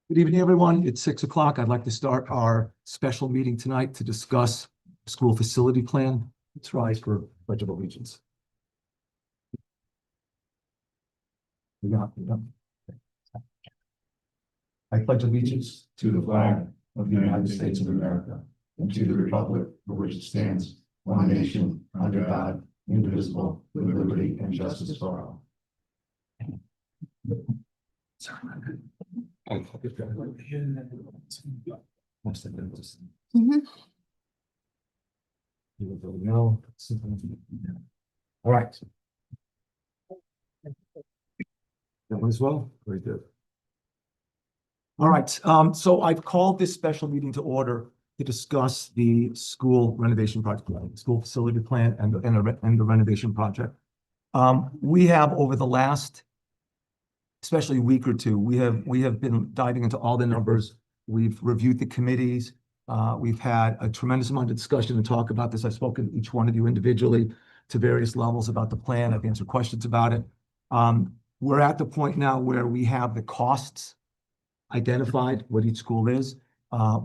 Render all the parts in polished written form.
Good evening, everyone. It's 6 o'clock. I'd like to start our special meeting tonight to discuss school facility plan. Let's rise for Pledge of Allegiance. I pledge allegiance to the flag of the United States of America and to the republic for which it stands, one nation, under God, indivisible, with liberty and justice for all. Sorry. No. All right. That one as well. Very good. All right. So I've called this special meeting to order to discuss the school renovation project, school facility plan, and the renovation project. We have over the last, especially week or two, we have been diving into all the numbers. We've reviewed the committees. We've had a tremendous amount of discussion and talk about this. I've spoken to each one of you individually to various levels about the plan. I've answered questions about it. We're at the point now where we have the costs identified, what each school is.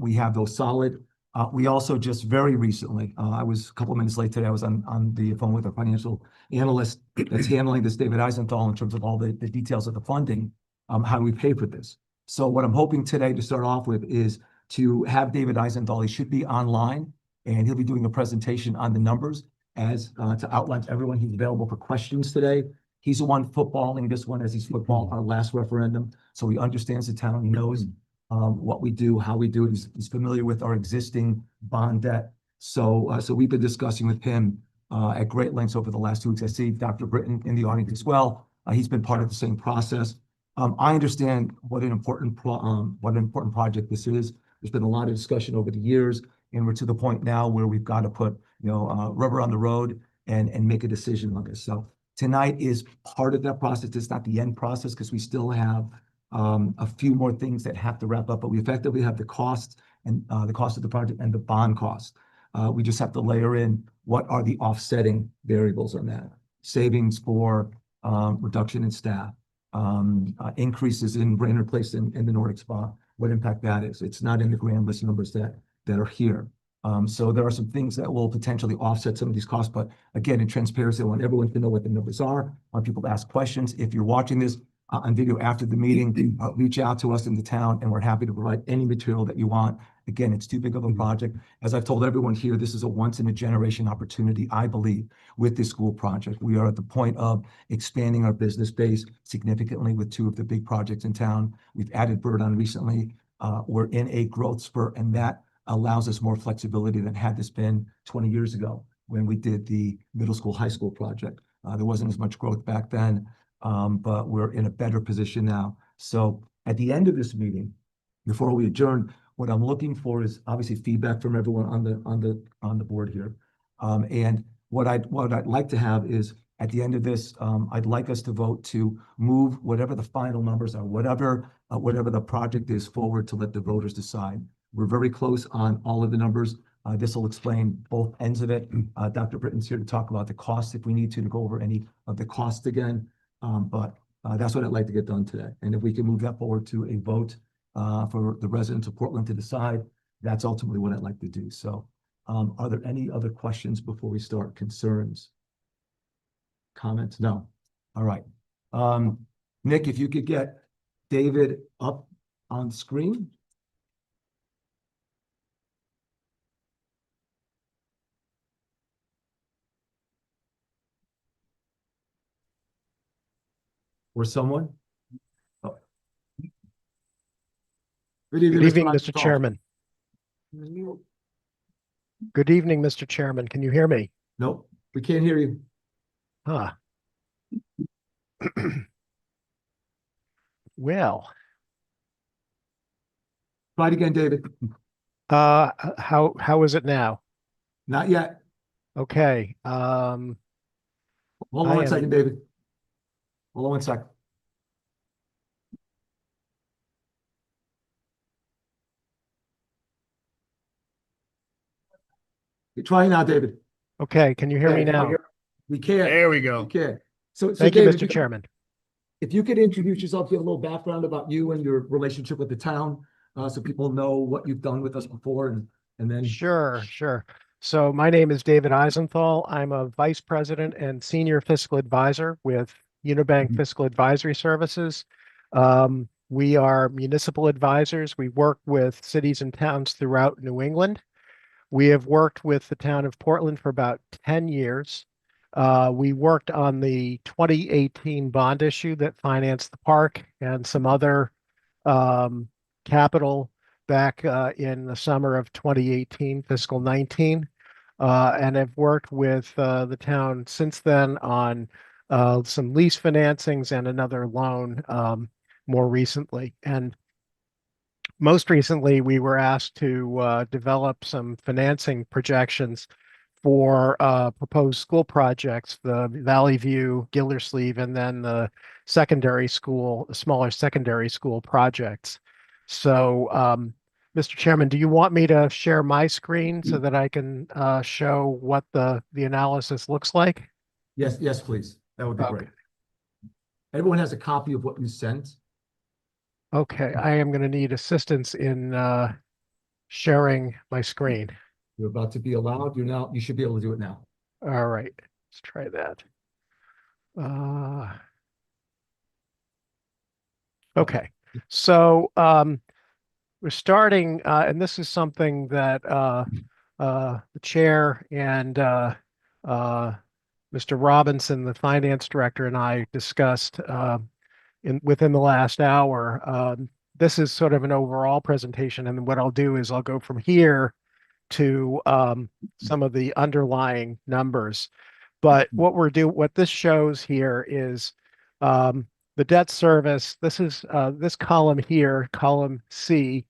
We have those solid. We also just very recently, I was a couple of minutes late today, I was on the phone with a financial analyst that's handling this, David Eisenthal, in terms of all the details of the funding, how do we pay for this? So what I'm hoping today to start off with is to have David Eisenthal. He should be online, and he'll be doing a presentation on the numbers as to outline to everyone. He's available for questions today. He's the one footballing this one as he's footballed our last referendum. So he understands the town. He knows what we do, how we do it. He's familiar with our existing bond debt. So we've been discussing with him at great lengths over the last 2 weeks. I see Dr. Britton in the audience as well. He's been part of the same process. I understand what an important project this is. There's been a lot of discussion over the years, and we're to the point now where we've got to put rubber on the road and make a decision on this. So tonight is part of that process. It's not the end process because we still have a few more things that have to wrap up, but we effectively have the cost and the cost of the project and the bond cost. We just have to layer in what are the offsetting variables on that. Savings for reduction in staff, increases in Brainerd Place and the Nordic Spa, what impact that is. It's not in the grand list numbers that are here. So there are some things that will potentially offset some of these costs, but again, in transparency, I want everyone to know what the numbers are. I want people to ask questions. If you're watching this on video after the meeting, reach out to us in the town, and we're happy to provide any material that you want. Again, it's too big of a project. As I've told everyone here, this is a once-in-a-generation opportunity, I believe, with this school project. We are at the point of expanding our business base significantly with two of the big projects in town. We've added Bird on recently. We're in a growth spurt, and that allows us more flexibility than had this been 20 years ago when we did the middle school, high school project. There wasn't as much growth back then, but we're in a better position now. So at the end of this meeting, before we adjourn, what I'm looking for is obviously feedback from everyone on the board here. And what I'd like to have is at the end of this, I'd like us to vote to move whatever the final numbers are, whatever the project is forward to let the voters decide. We're very close on all of the numbers. This will explain both ends of it. Dr. Britton's here to talk about the costs if we need to go over any of the costs again. But that's what I'd like to get done today. And if we can move that forward to a vote for the residents of Portland to decide, that's ultimately what I'd like to do. So are there any other questions before we start? Concerns? Comments? No. All right. Nick, if you could get David up on screen. Or someone? Oh. Good evening, Mr. Chairman. Good evening, Mr. Chairman. Can you hear me? Nope, we can't hear you. Huh. Well. Try it again, David. How is it now? Not yet. Okay. Hold on one second, David. Hold on one second. You're trying now, David. Okay, can you hear me now? We can't. There we go. We can't. So Thank you, David, Mr. Chairman. if you could introduce yourself, give a little background about you and your relationship with the town, so people know what you've done with us before, and then. Sure, sure. So my name is David Eisenthal. I'm a vice president and senior fiscal advisor with Unibank Mhm. Fiscal Advisory Services. We are municipal advisors. We work with cities and towns throughout New England. We have worked with the town of Portland for about 10 years. We worked on the 2018 bond issue that financed the park and some other um, capital back in the summer of 2018, fiscal 19, and have worked with the town since then on some lease financings and another loan more recently. And most recently, we were asked to develop some financing projections for proposed school projects, the Valley View, Gildersleeve, and then the secondary school, smaller secondary school projects. So, Mr. Chairman, do you want me to share my screen so that I can show what the analysis looks like? Yes, yes, please. That would be Okay. great. Everyone has a copy of what you sent. Okay, I am going to need assistance in sharing my screen. You're about to be allowed. You should be able to do it now. All right, let's try that. Okay, so we're starting, and this is something that the chair and Mr. Robinson, the finance director, and I discussed within the last hour. This is sort of an overall presentation, and what I'll do is I'll go from here to some of the underlying numbers. But what this shows here is the debt service. This is this column here, column C,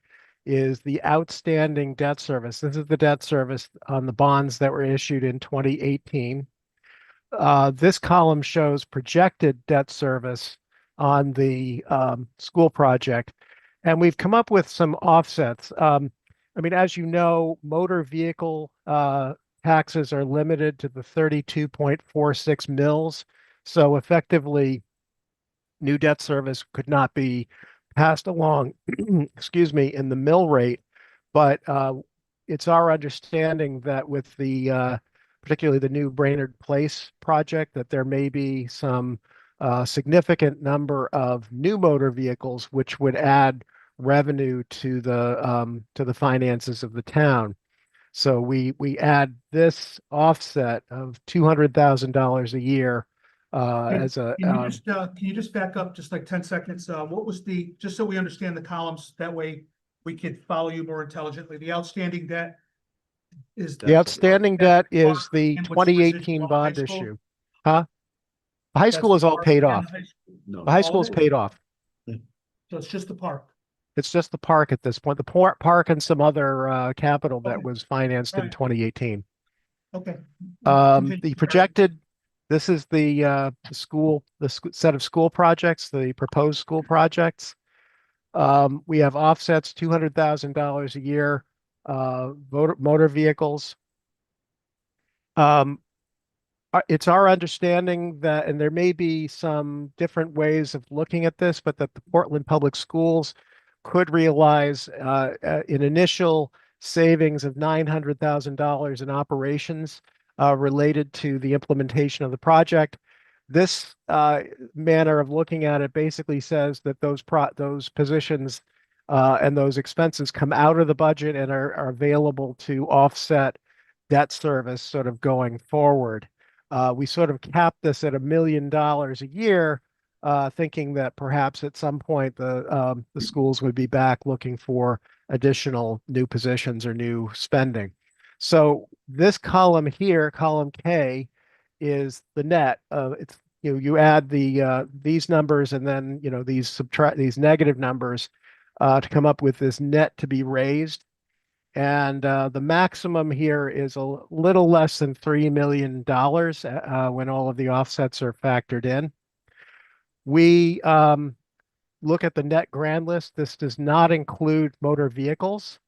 is the outstanding debt service. This is the debt service on the bonds that were issued in 2018. This column shows projected debt service on the school project, and we've come up with some offsets. I mean, as you know, motor vehicle taxes are limited to the 32.46 mils. So effectively, new debt service could not be passed along, excuse me, in the mill rate. But it's our understanding that with the particularly the new Brainerd Place project, that there may be some significant number of new motor vehicles, which would add revenue to the finances of the town. So we add this offset of $200,000 a year as a Can you just back up just like 10 seconds? What was just so we understand the columns, that way we could follow you more intelligently. The outstanding debt is the outstanding debt is bar the and what's 2018 residual on high bond school? issue. Huh? High That's school the is all park paid and off. high school. The high All school of is it? paid off. So it's just the park. It's just the park at this point. The park and some other capital that Okay. was financed in Right. 2018. Okay. The projected, this is the set of school projects, the proposed school projects. We have offsets, $200,000 a year, motor vehicles. It's our understanding that, and there may be some different ways of looking at this, but that the Portland Public Schools could realize an initial savings of $900,000 in operations related to the implementation of the project. This manner of looking at it basically says that those positions and those expenses come out of the budget and are available to offset debt service sort of going forward. We sort of capped this at $1 million a year, thinking that perhaps at some point the schools would be back looking for additional new positions or new spending. So this column here, column K, is the net. It's you add these numbers and then subtract these negative numbers to come up with this net to be raised. And the maximum here is a little less than $3 million when all of the offsets are factored in. We look at the net grand list. This does not include motor vehicles,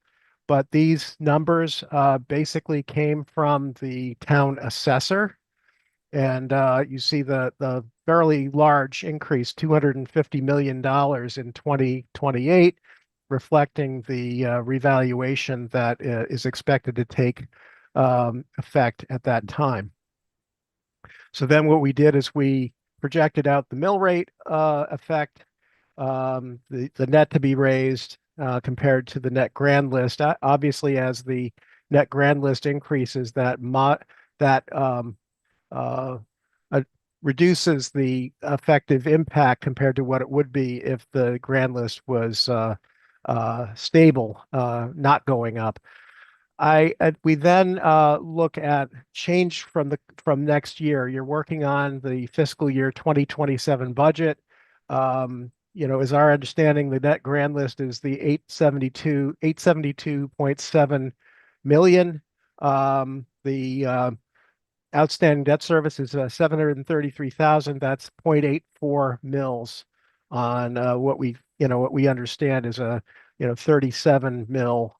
but these numbers basically came from the town assessor. And you see the fairly large increase, $250 million in 2028, reflecting the revaluation that is expected to take effect at that time. So then what we did is we projected out the mill rate effect, the net to be raised compared to the net grand list. Obviously, as the net grand list increases, that uh, uh, reduces the effective impact compared to what it would be if the grand list was stable, not going up. We then look at change from next year. You're working on the fiscal year 2027 budget. Is our understanding the net grand list is the 872.7 million. The outstanding debt service is 733,000. That's 0.84 mils on what we understand is a 37 mil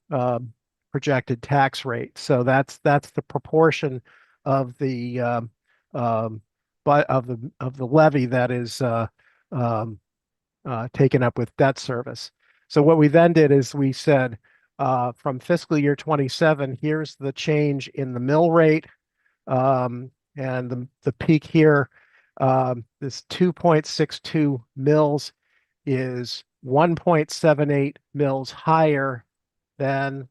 projected tax rate. So that's the proportion of the but of the levy that is taken up with debt service. So what we then did is we said from fiscal year 27, here's the change in the mill rate. And the peak here, this 2.62 mils is 1.78 mils higher than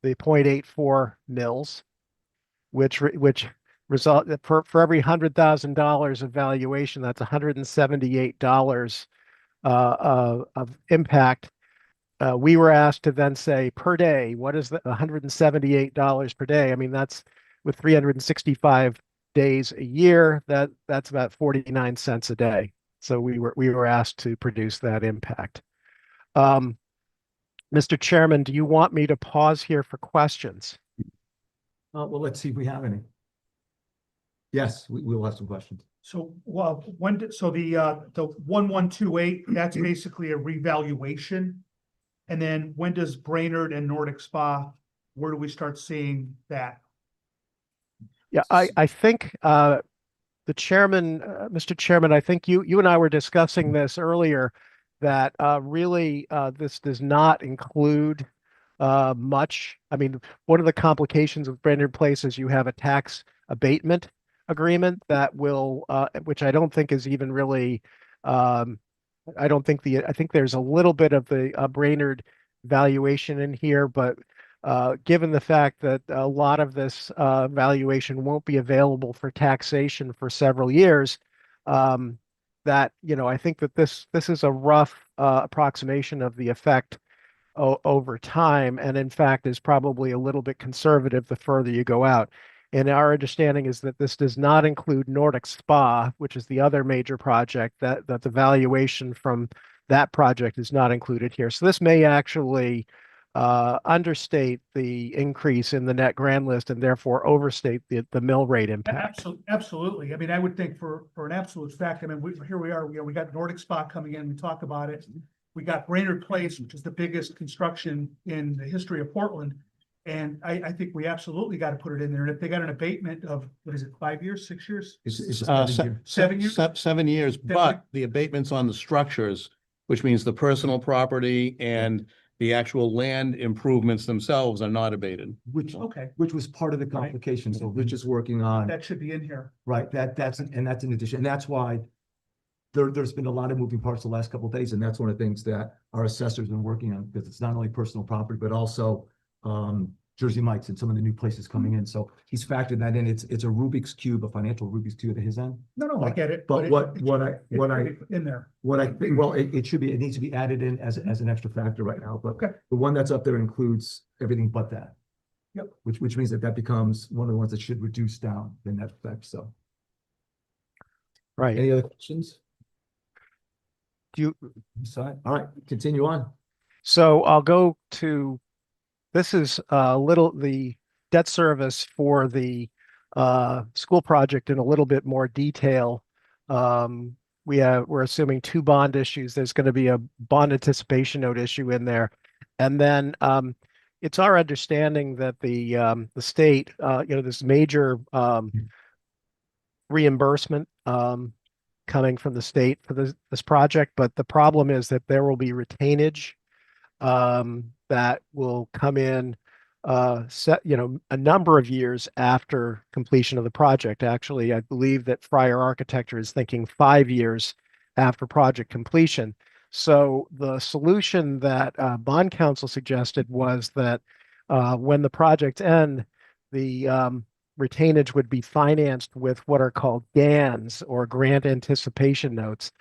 the 0.84 mils, which result for every $100,000 of valuation, that's $178 of impact. We were asked to then say per day, what is the $178 per day? I mean, that's with 365 days a year, that's about 49 cents a day. So we were asked to produce that impact. Mr. Chairman, do you want me to pause here for questions? Well, let's see if we have any. Yes, we'll have some questions. So, well, the 1128, that's basically a revaluation. And then when does Brainerd and Nordic Spa, where do we start seeing that? Yeah, I think the chairman, Mr. Chairman, I think you and I were discussing this earlier, that really this does not include much. I mean, one of the complications with Brainerd Place is you have a tax abatement agreement that will, which I don't think is even really, I think there's a little bit of the Brainerd valuation in here, but given the fact that a lot of this valuation won't be available for taxation for several years, I think that this is a rough approximation of the effect over time, and in fact is probably a little bit conservative the further you go out. And our understanding is that this does not include Nordic Spa, which is the other major project, that the valuation from that project is not included here. So this may actually understate the increase in the net grand list and therefore overstate the mill rate impact. Absolutely. I mean, I would think for an absolute fact, I mean, here we are, we got Nordic Spa coming in, we talk about it. We got Brainerd Place, which is the biggest construction in the history of Portland. And I think we absolutely got to put it in there. And if they got an abatement of, what is it, 5 years, 6 years? It's 7 years? 7 years, but the abatements on the structures, which means the personal property and the actual land improvements themselves are not abated. Okay, which was part of the complication. So Rich is working on, that should be in here. right, that's in addition. And that's why there's been a lot of moving parts the last couple of days. And that's one of the things that our assessor's been working on, because it's not only personal property, but also Jersey Mike's and some of the new places coming in. So he's factored that in. It's a Rubik's Cube, a financial Rubik's Cube at his end. No, I get it. But In there. what I think, well, it needs to be added in as an extra factor right now, but Okay. the one that's up there includes everything but that. Yep. Which means that becomes one of the ones that should reduce down in that effect, so. Right. Any other questions? Do you, All right, continue on. So I'll go to, this is the debt service for the school project in a little bit more detail. We're assuming 2 bond issues. There's going to be a bond anticipation note issue in there. And then it's our understanding that the state, this major reimbursement coming from the state for this project, but the problem is that there will be retainage that will come in a number of years after completion of the project. Actually, I believe that Fryer Architecture is thinking 5 years after project completion. So the solution that bond counsel suggested was that when the projects end, the retainage would be financed with what are called GANs, or grant anticipation notes.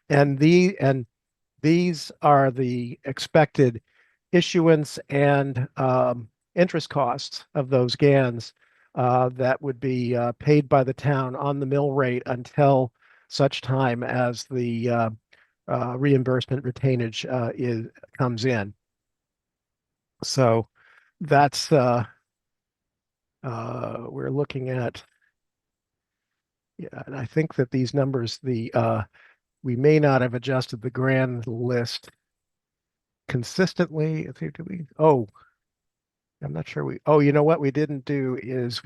And these are the expected issuance and interest costs of those GANs that would be paid by the town on the mill rate until such time as the reimbursement retainage comes in. So that's we're looking at, yeah, and I think that these numbers, we may not have adjusted the grand list consistently. Oh, I'm not sure oh, you know what we didn't do is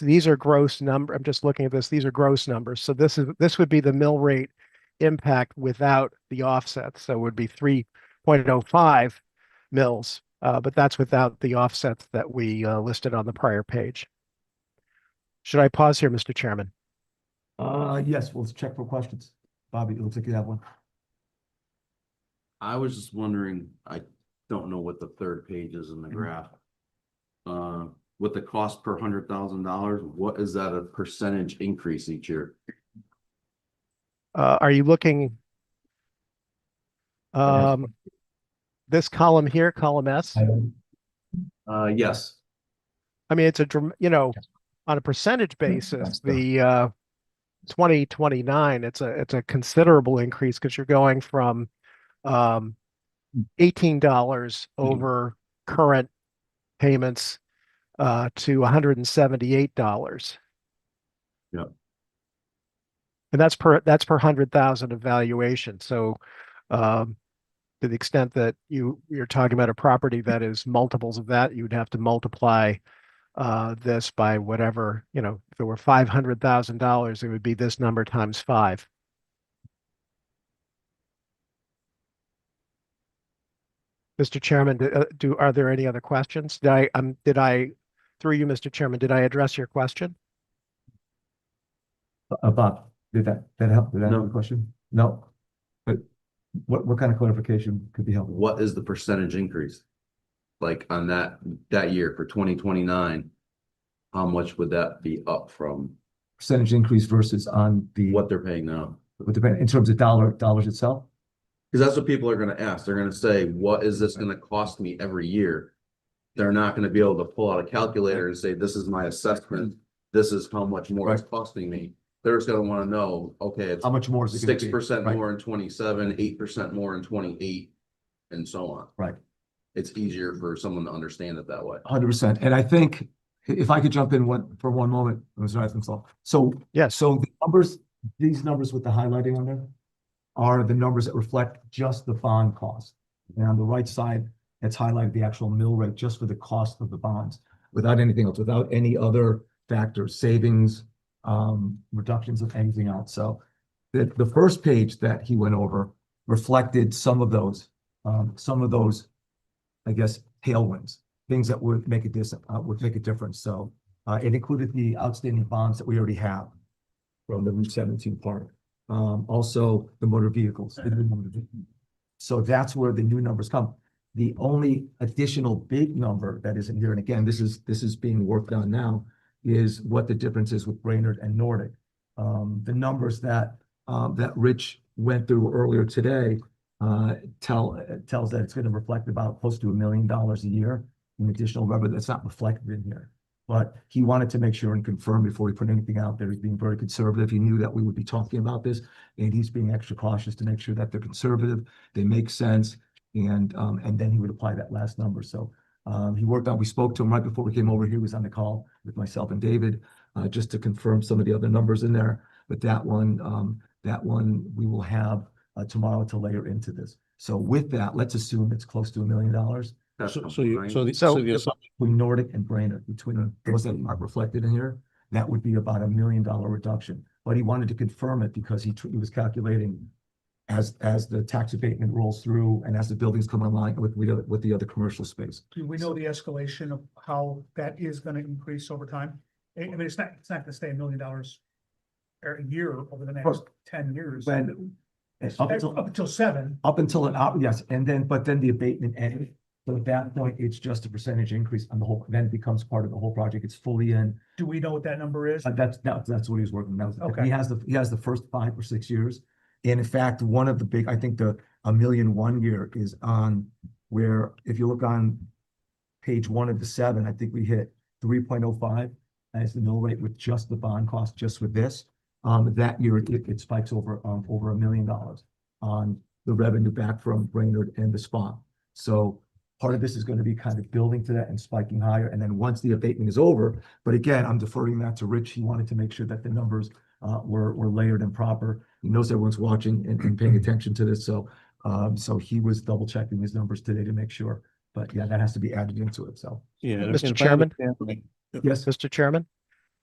these are gross number. I'm just looking at this. These are gross numbers. So this would be the mill rate impact without the offsets. So it would be 3.05 mils, but that's without the offsets that we listed on the prior page. Should I pause here, Mr. Chairman? Yes, we'll check for questions. Bobby, it looks like you have one. I was just wondering, I don't know what the third page is in the graph. With the cost per $100,000, what is that a percentage increase each year? Are you looking this column here, column S? Yes. I mean, it's on a percentage basis, the 2029, it's a considerable increase because you're going from $18 over current payments to $178. Yeah. And that's per 100,000 of valuation. So to the extent that you're talking about a property that is multiples of that, you would have to multiply this by whatever, if it were $500,000, it would be this number times 5. Mr. Chairman, are there any other questions? Through you, Mr. Chairman, did I address your question? Bob, did that help? Did that No. answer the question? No. But what kind of clarification could be helpful? What is the percentage increase? Like on that year for 2029, how much would that be up from Percentage increase versus on the what they're paying now? in terms of dollars itself? Because that's what people are gonna ask. They're gonna say, what is this gonna cost me every year? They're not gonna be able to pull out a calculator and say, this is my assessment. This is how much more it's costing me. They're just gonna wanna know, okay, it's How much more is it gonna be? 6% Right. more in 27, 8% more in 28, and so on. Right. It's easier for someone to understand it that way. 100%. And I think if I could jump in for one moment, Mr. Eisenstahl. So Yes. So these numbers with the highlighting on there are the numbers that reflect just the bond cost. And on the right side, it's highlighted the actual mill rate just for the cost of the bonds, without anything else, without any other factors, savings, reductions of anything else. So the first page that he went over reflected some of those, I guess, tailwinds, things that would make a difference. So it included the outstanding bonds that we already have from the Route 17 part. Also the motor vehicles. So that's where the new numbers come. The only additional big number that isn't here, and again, this is being worked on now, is what the difference is with Brainerd and Nordic. The numbers that Rich went through earlier today tells that it's going to reflect about close to $1 million a year in additional revenue that's not reflected in here. But he wanted to make sure and confirm before he put anything out there. He's being very conservative. He knew that we would be talking about this, and he's being extra cautious to make sure that they're conservative, they make sense, and then he would apply that last number. So we spoke to him right before we came over here. He was on the call with myself and David just to confirm some of the other numbers in there. But that one we will have tomorrow to layer into this. So with that, let's assume it's close to $1 million. That's So right? the assumption Between Nordic and Brainerd, between those that aren't reflected in here, that would be about $1 million reduction. But he wanted to confirm it because he was calculating as the tax abatement rolls through and as the buildings come online with the other commercial space. Do we know the escalation of how that is gonna increase over time? I mean, it's not gonna stay $1 million a year over the next 10 years. When, Up until 7. up until yes, but then the abatement ended. So at that point, it's just a percentage increase on the whole, then it becomes part of the whole project. It's fully in. Do we know what that number is? That's what he was working on. Okay. He has the first 5 or 6 years. And in fact, one of the big, I think the $1 million 1 year is on where, if you look on page 1 of the 7, I think we hit 3.05 as the mill rate with just the bond cost, just with this. That year it spikes over $1 million on the revenue back from Brainerd and the spa. So part of this is going to be kind of building to that and spiking higher. And then once the abatement is over, but again, I'm deferring that to Rich. He wanted to make sure that the numbers were layered and proper. He knows everyone's watching and paying attention to this. So he was double checking his numbers today to make sure. But yeah, that has to be added into it. So Yeah. Mr. Chairman? yes, Mr. Chairman?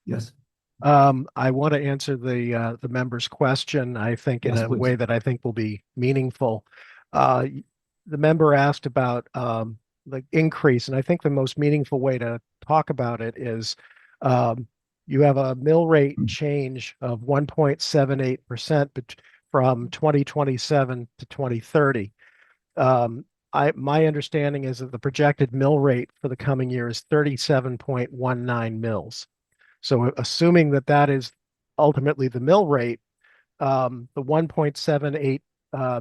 yes. I want to answer the member's question, I think in Yes, a please. way that I think will be meaningful. The member asked about the increase, and I think the most meaningful way to talk about it is you have a mill rate change of 1.78% from 2027 to 2030. My understanding is that the projected mill rate for the coming year is 37.19 mils. So assuming that that is ultimately the mill rate, the 1.78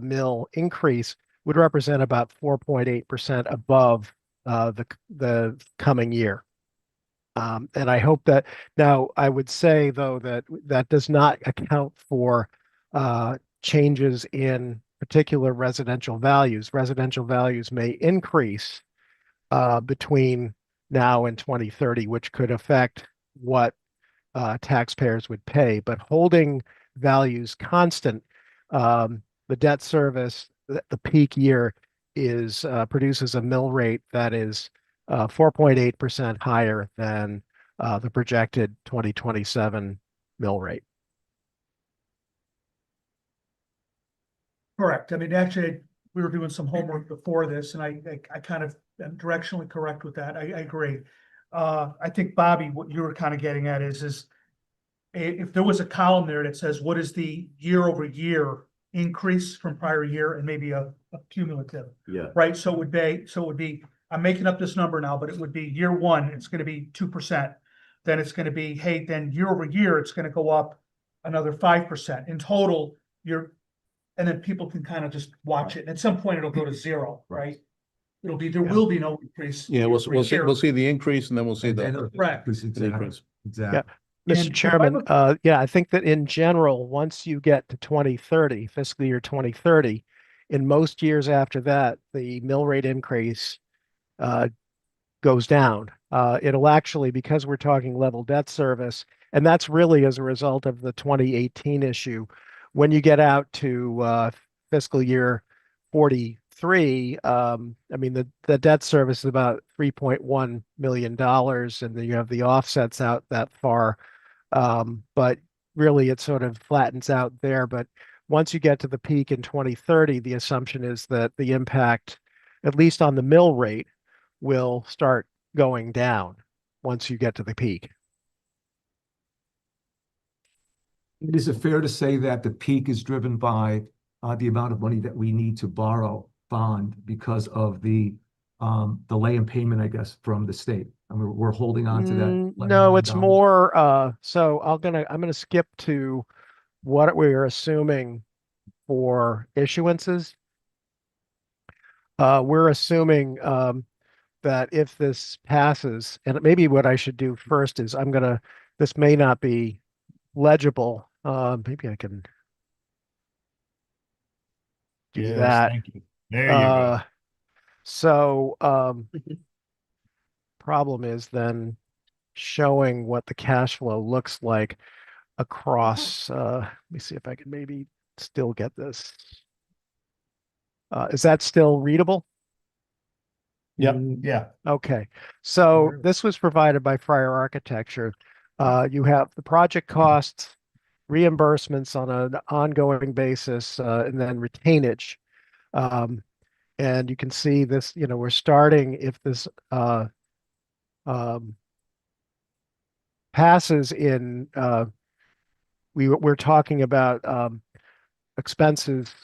mil increase would represent about 4.8% above the coming year. And I hope that now I would say though that that does not account for changes in particular residential values. Residential values may increase between now and 2030, which could affect what taxpayers would pay. But holding values constant, the debt service, the peak year is produces a mill rate that is 4.8% higher than the projected 2027 mill rate. Correct. I mean, actually, we were doing some homework before this and I kind of am directionally correct with that. I agree. I think Bobby, what you were kind of getting at is if there was a column there that says, what is the year over year increase from prior year and maybe a cumulative, Yeah, right? So it would be, I'm making up this number now, but it would be year 1, it's going to be 2%. Then it's going to be, hey, then year over year, it's going to go up another 5%. In total, and then people can kind of just watch it. And at some point it'll go to 0, right? It'll be, there will be no increase. Yeah, year over year. we'll see the increase and then we'll see the Correct. increase. Exactly. Mr. And Chairman, if I yeah, I think that in general, once you get to 2030, fiscal year 2030, in most years after that, the mill rate increase goes down. It'll actually, because we're talking level debt service, and that's really as a result of the 2018 issue. When you get out to fiscal year 43, I mean, the debt service is about $3.1 million, and then you have the offsets out that far. But really, it sort of flattens out there. But once you get to the peak in 2030, the assumption is that the impact, at least on the mill rate, will start going down once you get to the peak. Is it fair to say that the peak is driven by the amount of money that we need to borrow bond because of the delay in payment, I guess, from the state? I mean, we're holding on to that. No, it's $11 million. more, so I'm gonna skip to what we're assuming for issuances. We're assuming that if this passes, and maybe what I should do first is this may not be legible. Maybe I can do Yes, that. thank you. There you go. So problem is then showing what the cash flow looks like across, let me see if I can maybe still get this. Is that still readable? Yep, yeah. Okay, so this was provided by Friar Architecture. You have the project costs, reimbursements on an ongoing basis, and then retainage. Um, and you can see this, we're starting if this um, passes in, we're talking about expenses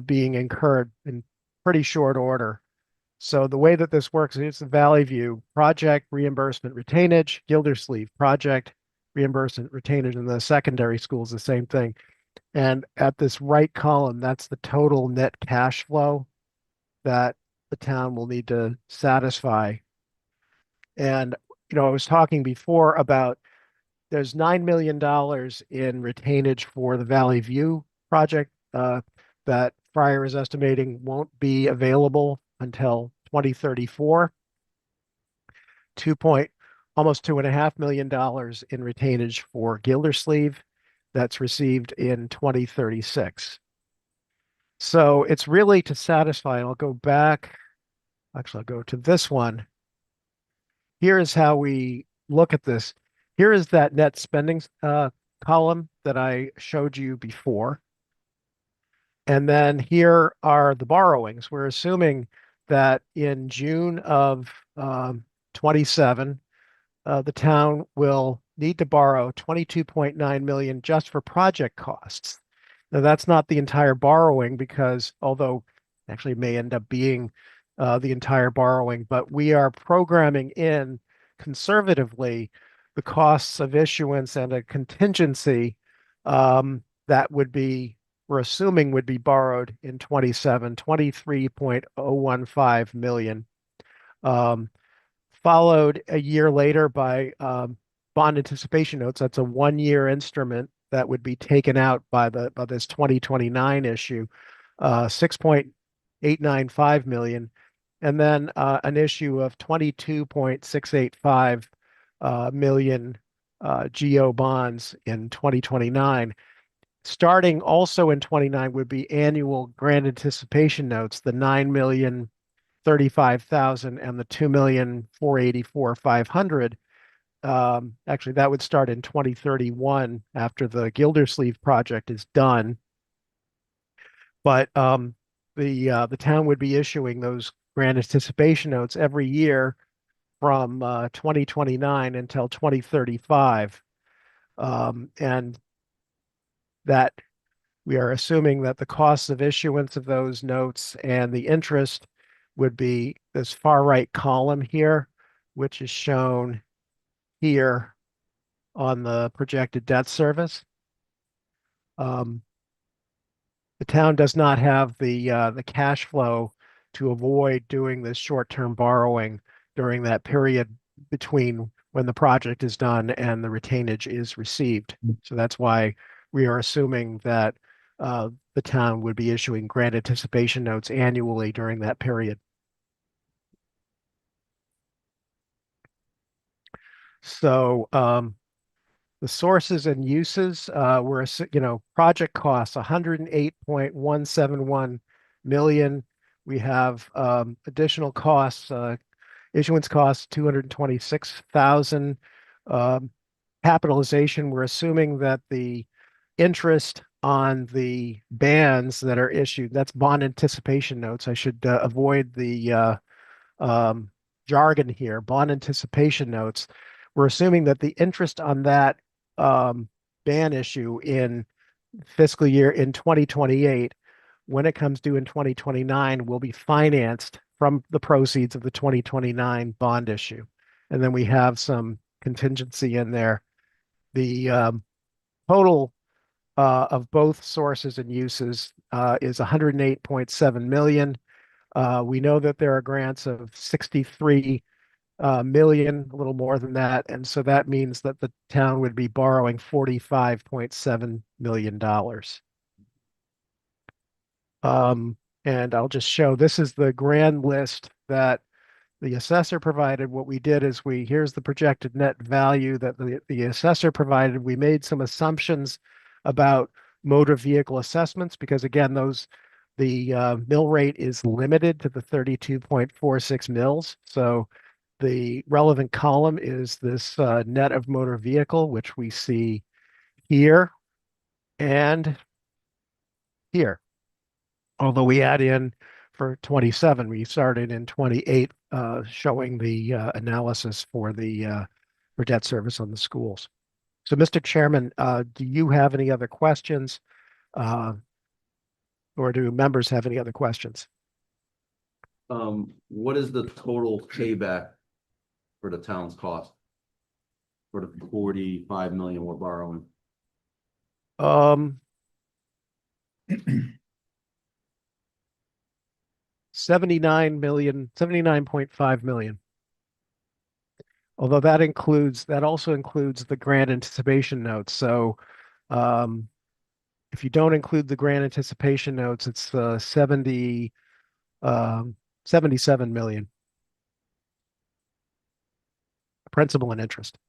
being incurred in pretty short order. So the way that this works is the Valley View project reimbursement retainage, Gildersleeve project reimbursement retainage, and the secondary schools the same thing. And at this right column, that's the total net cash flow that the town will need to satisfy. And I was talking before about there's $9 million in retainage for the Valley View project that Fryer is estimating won't be available until 2034. Almost $2.5 million in retainage for Gildersleeve that's received in 2036. So it's really to satisfy, and I'll go back, actually, I'll go to this one. Here is how we look at this. Here is that net spending column that I showed you before. And then here are the borrowings. We're assuming that in June of 27, the town will need to borrow 22.9 million just for project costs. Now, that's not the entire borrowing because although actually it may end up being the entire borrowing, but we are programming in conservatively the costs of issuance and a contingency that we're assuming would be borrowed in 27, 23.015 million. Followed a year later by bond anticipation notes. That's a 1-year instrument that would be taken out by this 2029 issue, 6.895 million, and then an issue of 22.685 million GO bonds in 2029. Starting also in 29 would be annual grant anticipation notes, the 9,035,000 and the 2,484,500. Actually, that would start in 2031 after the Gildersleeve project is done. But the town would be issuing those grant anticipation notes every year from 2029 until 2035. And that we are assuming that the costs of issuance of those notes and the interest would be this far right column here, which is shown here on the projected debt service. The town does not have the cash flow to avoid doing this short-term borrowing during that period between when the project is done and the retainage is received. So that's why we are assuming that the town would be issuing grant anticipation notes annually during that period. So the sources and uses were, project costs, 108.171 million. We have additional costs, issuance costs, 226,000. Capitalization, we're assuming that the interest on the bands that are issued, that's bond anticipation notes. I should avoid the jargon here, bond anticipation notes. We're assuming that the interest on that ban issue in fiscal year in 2028, when it comes due in 2029, will be financed from the proceeds of the 2029 bond issue. And then we have some contingency in there. The total of both sources and uses is 108.7 million. We know that there are grants of 63 million, a little more than that. And so that means that the town would be borrowing $45.7 million. And I'll just show, this is the grand list that the assessor provided. What we did is here's the projected net value that the assessor provided. We made some assumptions about motor vehicle assessments because again, the mill rate is limited to the 32.46 mills. So the relevant column is this net of motor vehicle, which we see here and here. Although we add in for 27, we started in 28, showing the analysis for the for debt service on the schools. So, Mr. Chairman, do you have any other questions? Or do members have any other questions? What is the total payback for the town's cost? For the 45 million we're borrowing? Um, 79 million, 79.5 million. Although that also includes the grant anticipation notes. So, if you don't include the grant anticipation notes, it's 77 million. Principal and interest.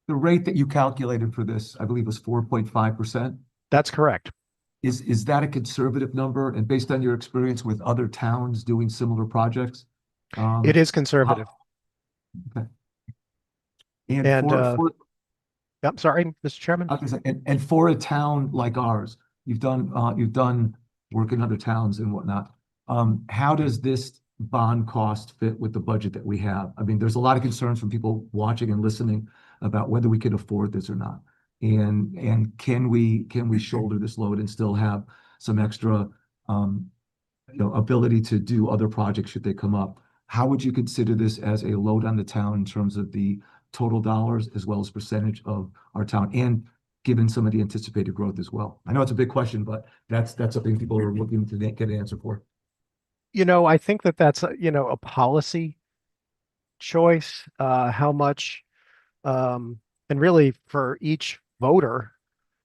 The rate that you calculated for this, I believe, was 4.5%. That's correct. Is that a conservative number? And based on your experience with other towns doing similar projects? It is conservative. Okay. And, I'm sorry, Mr. Chairman. And for a town like ours, you've done work in other towns and whatnot. How does this bond cost fit with the budget that we have? I mean, there's a lot of concerns from people watching and listening about whether we can afford this or not. And can we shoulder this load and still have some extra ability to do other projects should they come up? How would you consider this as a load on the town in terms of the total dollars as well as percentage of our town, and given some of the anticipated growth as well? I know it's a big question, but that's something people are looking to get an answer for. I think that's a policy choice, how much, and really for each voter,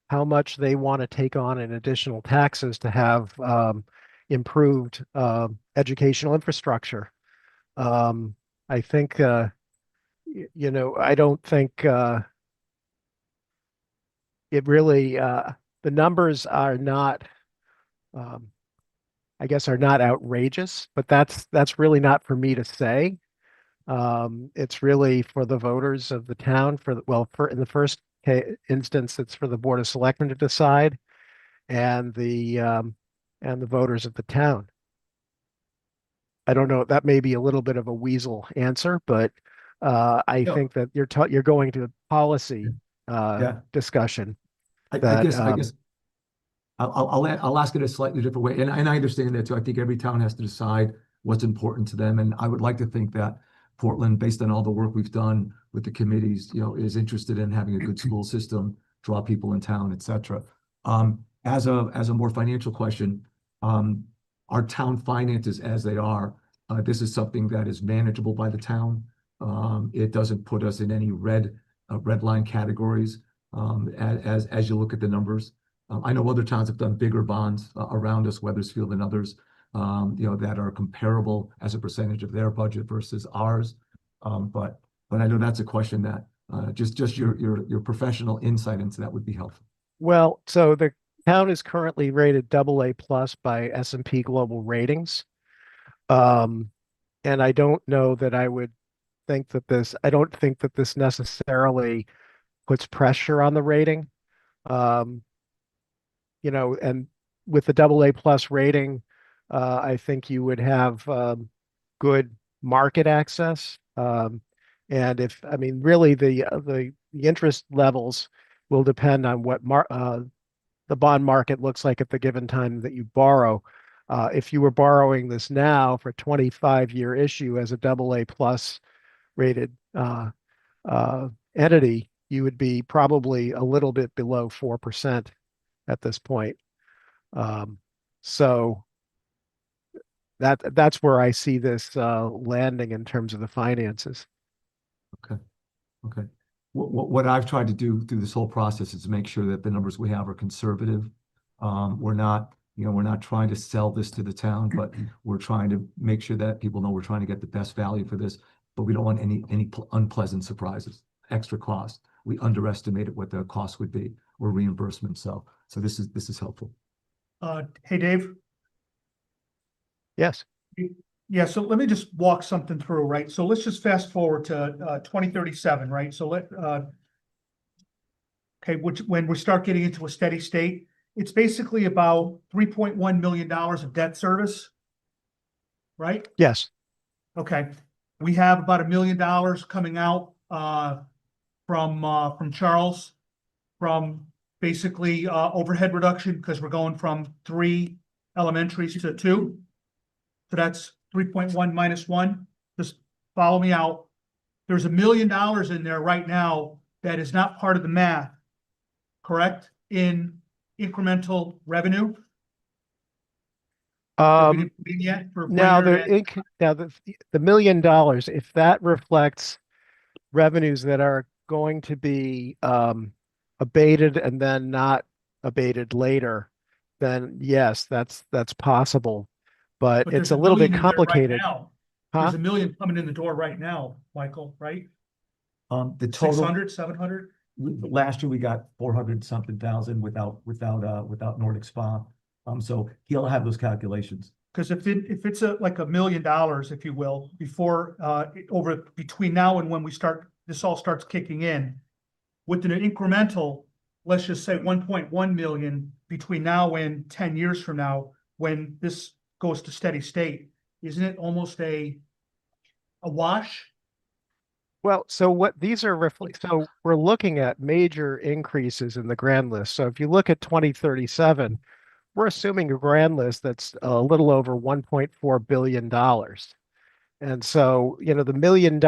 how much they want to take on in additional taxes to have improved educational infrastructure. I think, I don't think it really, the numbers are not, I guess, are not outrageous, but that's really not for me to say. It's really for the voters of the town. In the first instance, it's for the Board of Selectmen to decide, and the voters of the town. I don't know. That may be a little bit of a weasel answer, but I think that you're going to policy discussion. I That, guess I'll ask it a slightly different way, and I understand that too. I think every town has to decide what's important to them, and I would like to think that Portland, based on all the work we've done with the committees, is interested in having a good school system, draw people in town, et cetera. As a more financial question, our town finances as they are, this is something that is manageable by the town. It doesn't put us in any red line categories as you look at the numbers. I know other towns have done bigger bonds around us, Weathersfield and others, that are comparable as a percentage of their budget versus ours. But I know that's a question that just your professional insight into that would be helpful. well, so the town is currently rated AA+ by S&P Global Ratings. And I don't know that I would think that I don't think that this necessarily puts pressure on the rating. And with the AA+ rating, I think you would have good market access. And really the interest levels will depend on what the bond market looks like at the given time that you borrow. If you were borrowing this now for 25-year issue as a AA+ rated entity, you would be probably a little bit below 4% at this point. So that's where I see this landing in terms of the finances. Okay. What I've tried to do through this whole process is to make sure that the numbers we have are conservative. We're not trying to sell this to the town, but we're trying to make sure that people know we're trying to get the best value for this, but we don't want any unpleasant surprises, extra cost. We underestimated what the cost would be or reimbursement. So this is helpful. Hey, Dave. Yes. Yeah, so let me just walk something through, right? So let's just fast forward to 2037, right? So okay, when we start getting into a steady state, it's basically about $3.1 million of debt service. Right? Yes. Okay, we have about $1 million coming out from Charles, from basically overhead reduction, because we're going from 3 elementaries to 2. So that's 3.1 minus 1. Just follow me out. There's $1 million in there right now that is not part of the math, correct? In incremental revenue. That we didn't put in yet for Now Brainerd and- the $1 million, if that reflects revenues that are going to be abated and then not abated later, then yes, that's possible. But But it's there's a $1 little bit million in there right complicated. now. Huh? There's $1 million coming in the door right now, Michael, right? The total, 600, 700? last year we got 400 something thousand without Nordic Spa. So he'll have those calculations. Because if it's like $1 million, if you will, before between now and when this all starts kicking in, with an incremental, let's just say 1.1 million between now and 10 years from now, when this goes to steady state, isn't it almost a wash? Well, so what these are so we're looking at major increases in the grand list. So if you look at 2037, we're assuming a grand list that's a little over $1.4 billion. And so, the $1 million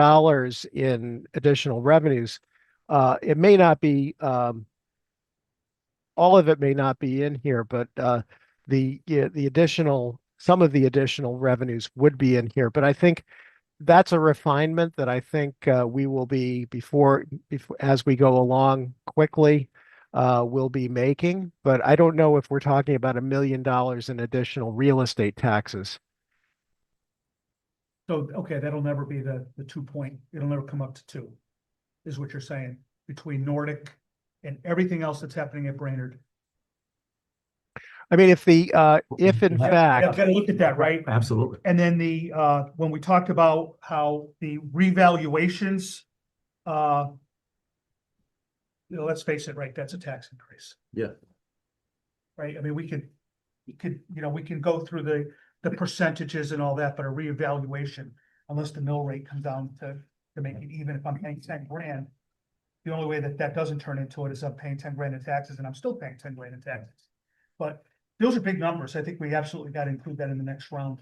in additional revenues, it may not be, all of it may not be in here, but the additional, some of the additional revenues would be in here. But I think that's a refinement that I think we will be before as we go along quickly, we'll be making. But I don't know if we're talking about $1 million in additional real estate taxes. So, okay, that'll never be the 2 point, it'll never come up to 2, is what you're saying, between Nordic and everything else that's happening at Brainerd. I mean, if in Yeah, fact, gotta look at that, right? Absolutely. And then when we talked about how the revaluations, let's face it, right, that's a tax increase, Yeah, right? I mean, we can go through the percentages and all that, but a reevaluation, unless the mill rate comes down to make it even, if I'm paying 10 grand, the only way that doesn't turn into it is I'm paying 10 grand in taxes, and I'm still paying 10 grand in taxes. But those are big numbers. I think we absolutely got to include that in the next round.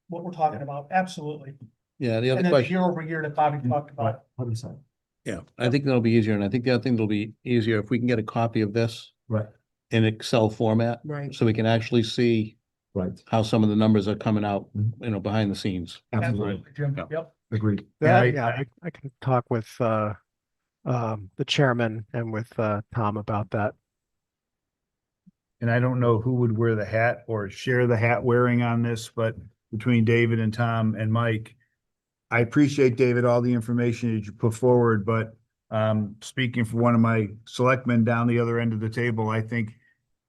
What we're talking about, absolutely. Yeah, the other And then the question, year over year that Bobby talked about. 100%. yeah, I think that'll be easier. And I think the other thing that'll be easier if we can get a copy of this Right, in Excel format. Right. So we can actually see right. how some of the numbers are coming out, Mhm. behind the scenes. Absolutely. Jim, Yeah. yep. Agreed. I can talk with the chairman and with Tom about that. And I don't know who would wear the hat or share the hat wearing on this, but between David and Tom and Mike, I appreciate, David, all the information that you put forward, but speaking for one of my selectmen down the other end of the table, I think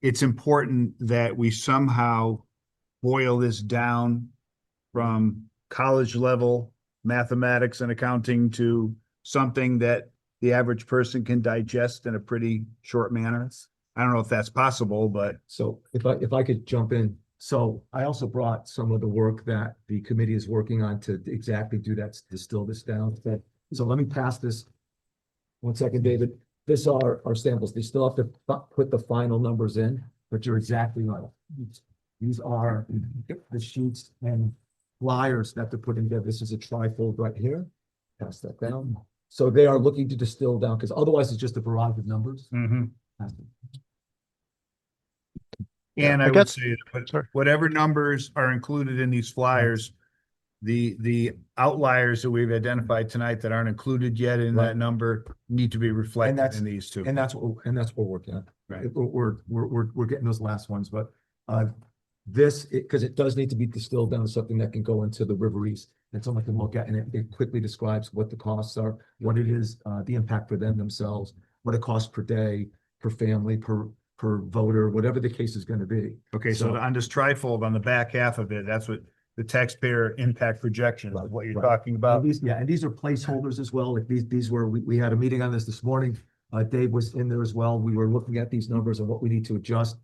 it's important that we somehow boil this down from college level mathematics and accounting to something that the average person can digest in a pretty short manner. I don't know if that's possible, but So if I could jump in, so I also brought some of the work that the committee is working on to exactly do that, distill this down. So let me pass this. 1 second, David. This are our samples. They still have to put the final numbers in, but you're exactly right. These are the sheets and flyers that they're putting there. This is a trifold right here. Pass that down. So they are looking to distill down, because otherwise it's just a variety of numbers. and I I would guess- say, sorry. whatever numbers are included in these flyers, the outliers that we've identified tonight that aren't included yet in Right. that number need to be reflected that's- in these two. And that's what we're working on. Right. We're getting those last ones, but this, because it does need to be distilled down to something that can go into the River East, and someone can look at, and it quickly describes what the costs are, what it is, the impact for them themselves, what it costs per day, per family, per voter, whatever the case is gonna be. Okay, so So- on this trifold, on the back half of it, that's what the taxpayer impact projections, is what you're Right. talking about. And these, yeah, and these are placeholders as well. Like these were, we had a meeting on this morning. Dave was in there as well. We were looking at these numbers and what we need to adjust.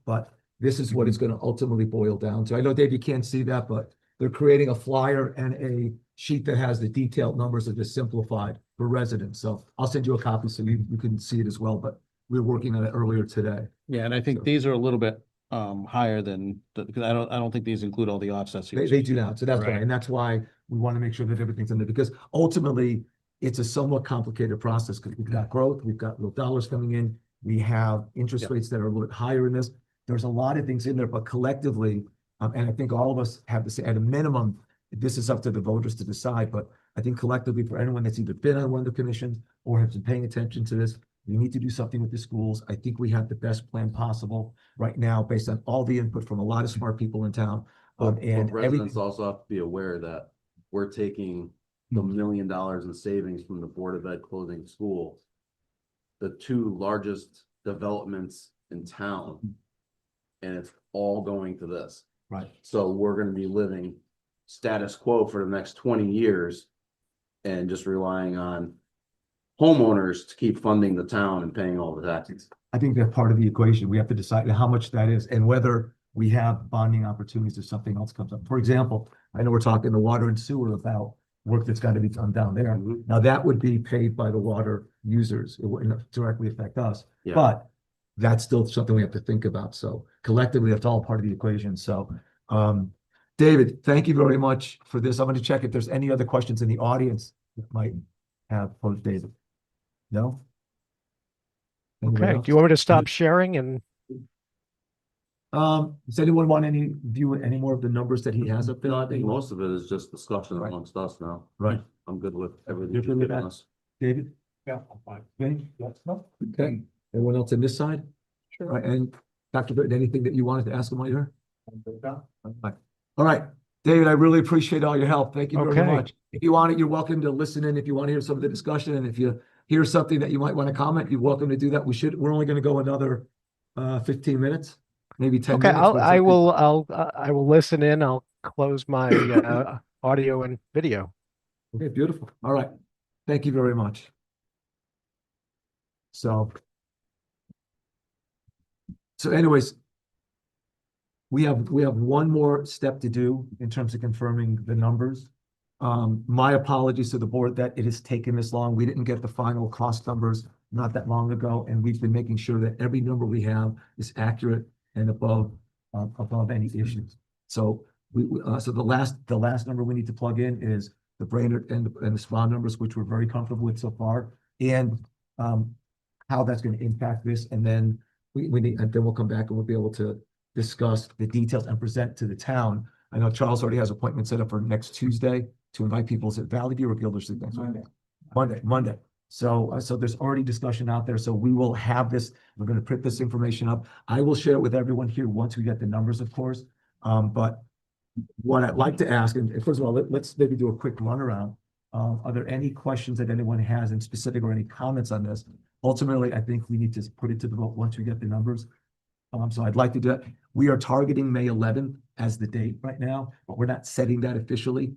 But this is what it's gonna ultimately boil down to. I know, Dave, you can't see that, but they're creating a flyer and a sheet that has the detailed numbers that are simplified for residents. So I'll send you a copy so you can see it as well, but we were working on it earlier today. Yeah, and I think So- these are a little bit higher than, because I don't think these include all the offsets. he was They do now, so that's why, Right. and that's why we want to make sure that everything's in there, because ultimately, it's a somewhat complicated process, because we've got growth, we've got real dollars coming in, we have interest Yep. rates that are a little bit higher in this. There's a lot of things in there, but collectively, and I think all of us have to say, at a minimum, this is up to the voters to decide, but I think collectively, for anyone that's either been on one of the commissions or has been paying attention to this, we need to do something with the schools. I think we have the best plan possible right now, based on all the input from a lot of smart people in town. But And residents everything, also have to be aware that we're taking the $1 million in savings from the Board of Ed closing school. The two largest developments in town. And it's all going to this. right, So we're gonna be living status quo for the next 20 years. And just relying on homeowners to keep funding the town and paying all the taxes. I think that's part of the equation. We have to decide how much that is and whether we have bonding opportunities if something else comes up. For example, I know we're talking the water and sewer about work that's got to be done down there. Mhm. Now, that would be paid by the water users. It wouldn't directly affect us. Yeah. But that's still something we have to think about. So collectively, that's all part of the equation. So, David, thank you very much for this. I'm going to check if there's any other questions in the audience that might have for David. No? Anybody Okay, else? do you want me to stop sharing and, Does anyone want any view, any more of the numbers that he has up there? No, I think most of it is just discussion Right. amongst us now. Right. I'm good with everything You're you've good with given that? us. David? Yeah, I'm fine. Vinny? Yes, no? Okay, everyone else on this side? All right, and Dr. Britton, anything that you wanted to ask him while you're here? All right, David, I really appreciate all your help. Thank you very Okay. much. If you want it, you're welcome to listen in if you want to hear some of the discussion, and if you hear something that you might want to comment, you're welcome to do that. We're only going to go another 15 minutes, maybe 10 okay, minutes. but it's up to- I will listen in. I'll close my audio and video. Okay, beautiful. All right. Thank you very much. So anyways, we have one more step to do in terms of confirming the numbers. My apologies to the board that it has taken this long. We didn't get the final cost numbers not that long ago, and we've been making sure that every number we have is accurate and above any issues. So so the last number we need to plug in is the Brainerd and the SPA numbers, which we're very comfortable with so far, and how that's going to impact this, and then we need, and then we'll come back and we'll be able to discuss the details and present to the town. I know Charles already has appointment set up for next Tuesday to invite people. Is it Valley View or Gildersleeve next week? Monday. So there's already discussion out there. So we will have this. We're going to print this information up. I will share it with everyone here once we get the numbers, of course. But what I'd like to ask, and first of all, let's maybe do a quick runaround. Are there any questions that anyone has in specific or any comments on this? Ultimately, I think we need to put it to the vote once we get the numbers. So I'd like to do that. We are targeting May 11th as the date right now, but we're not setting that officially,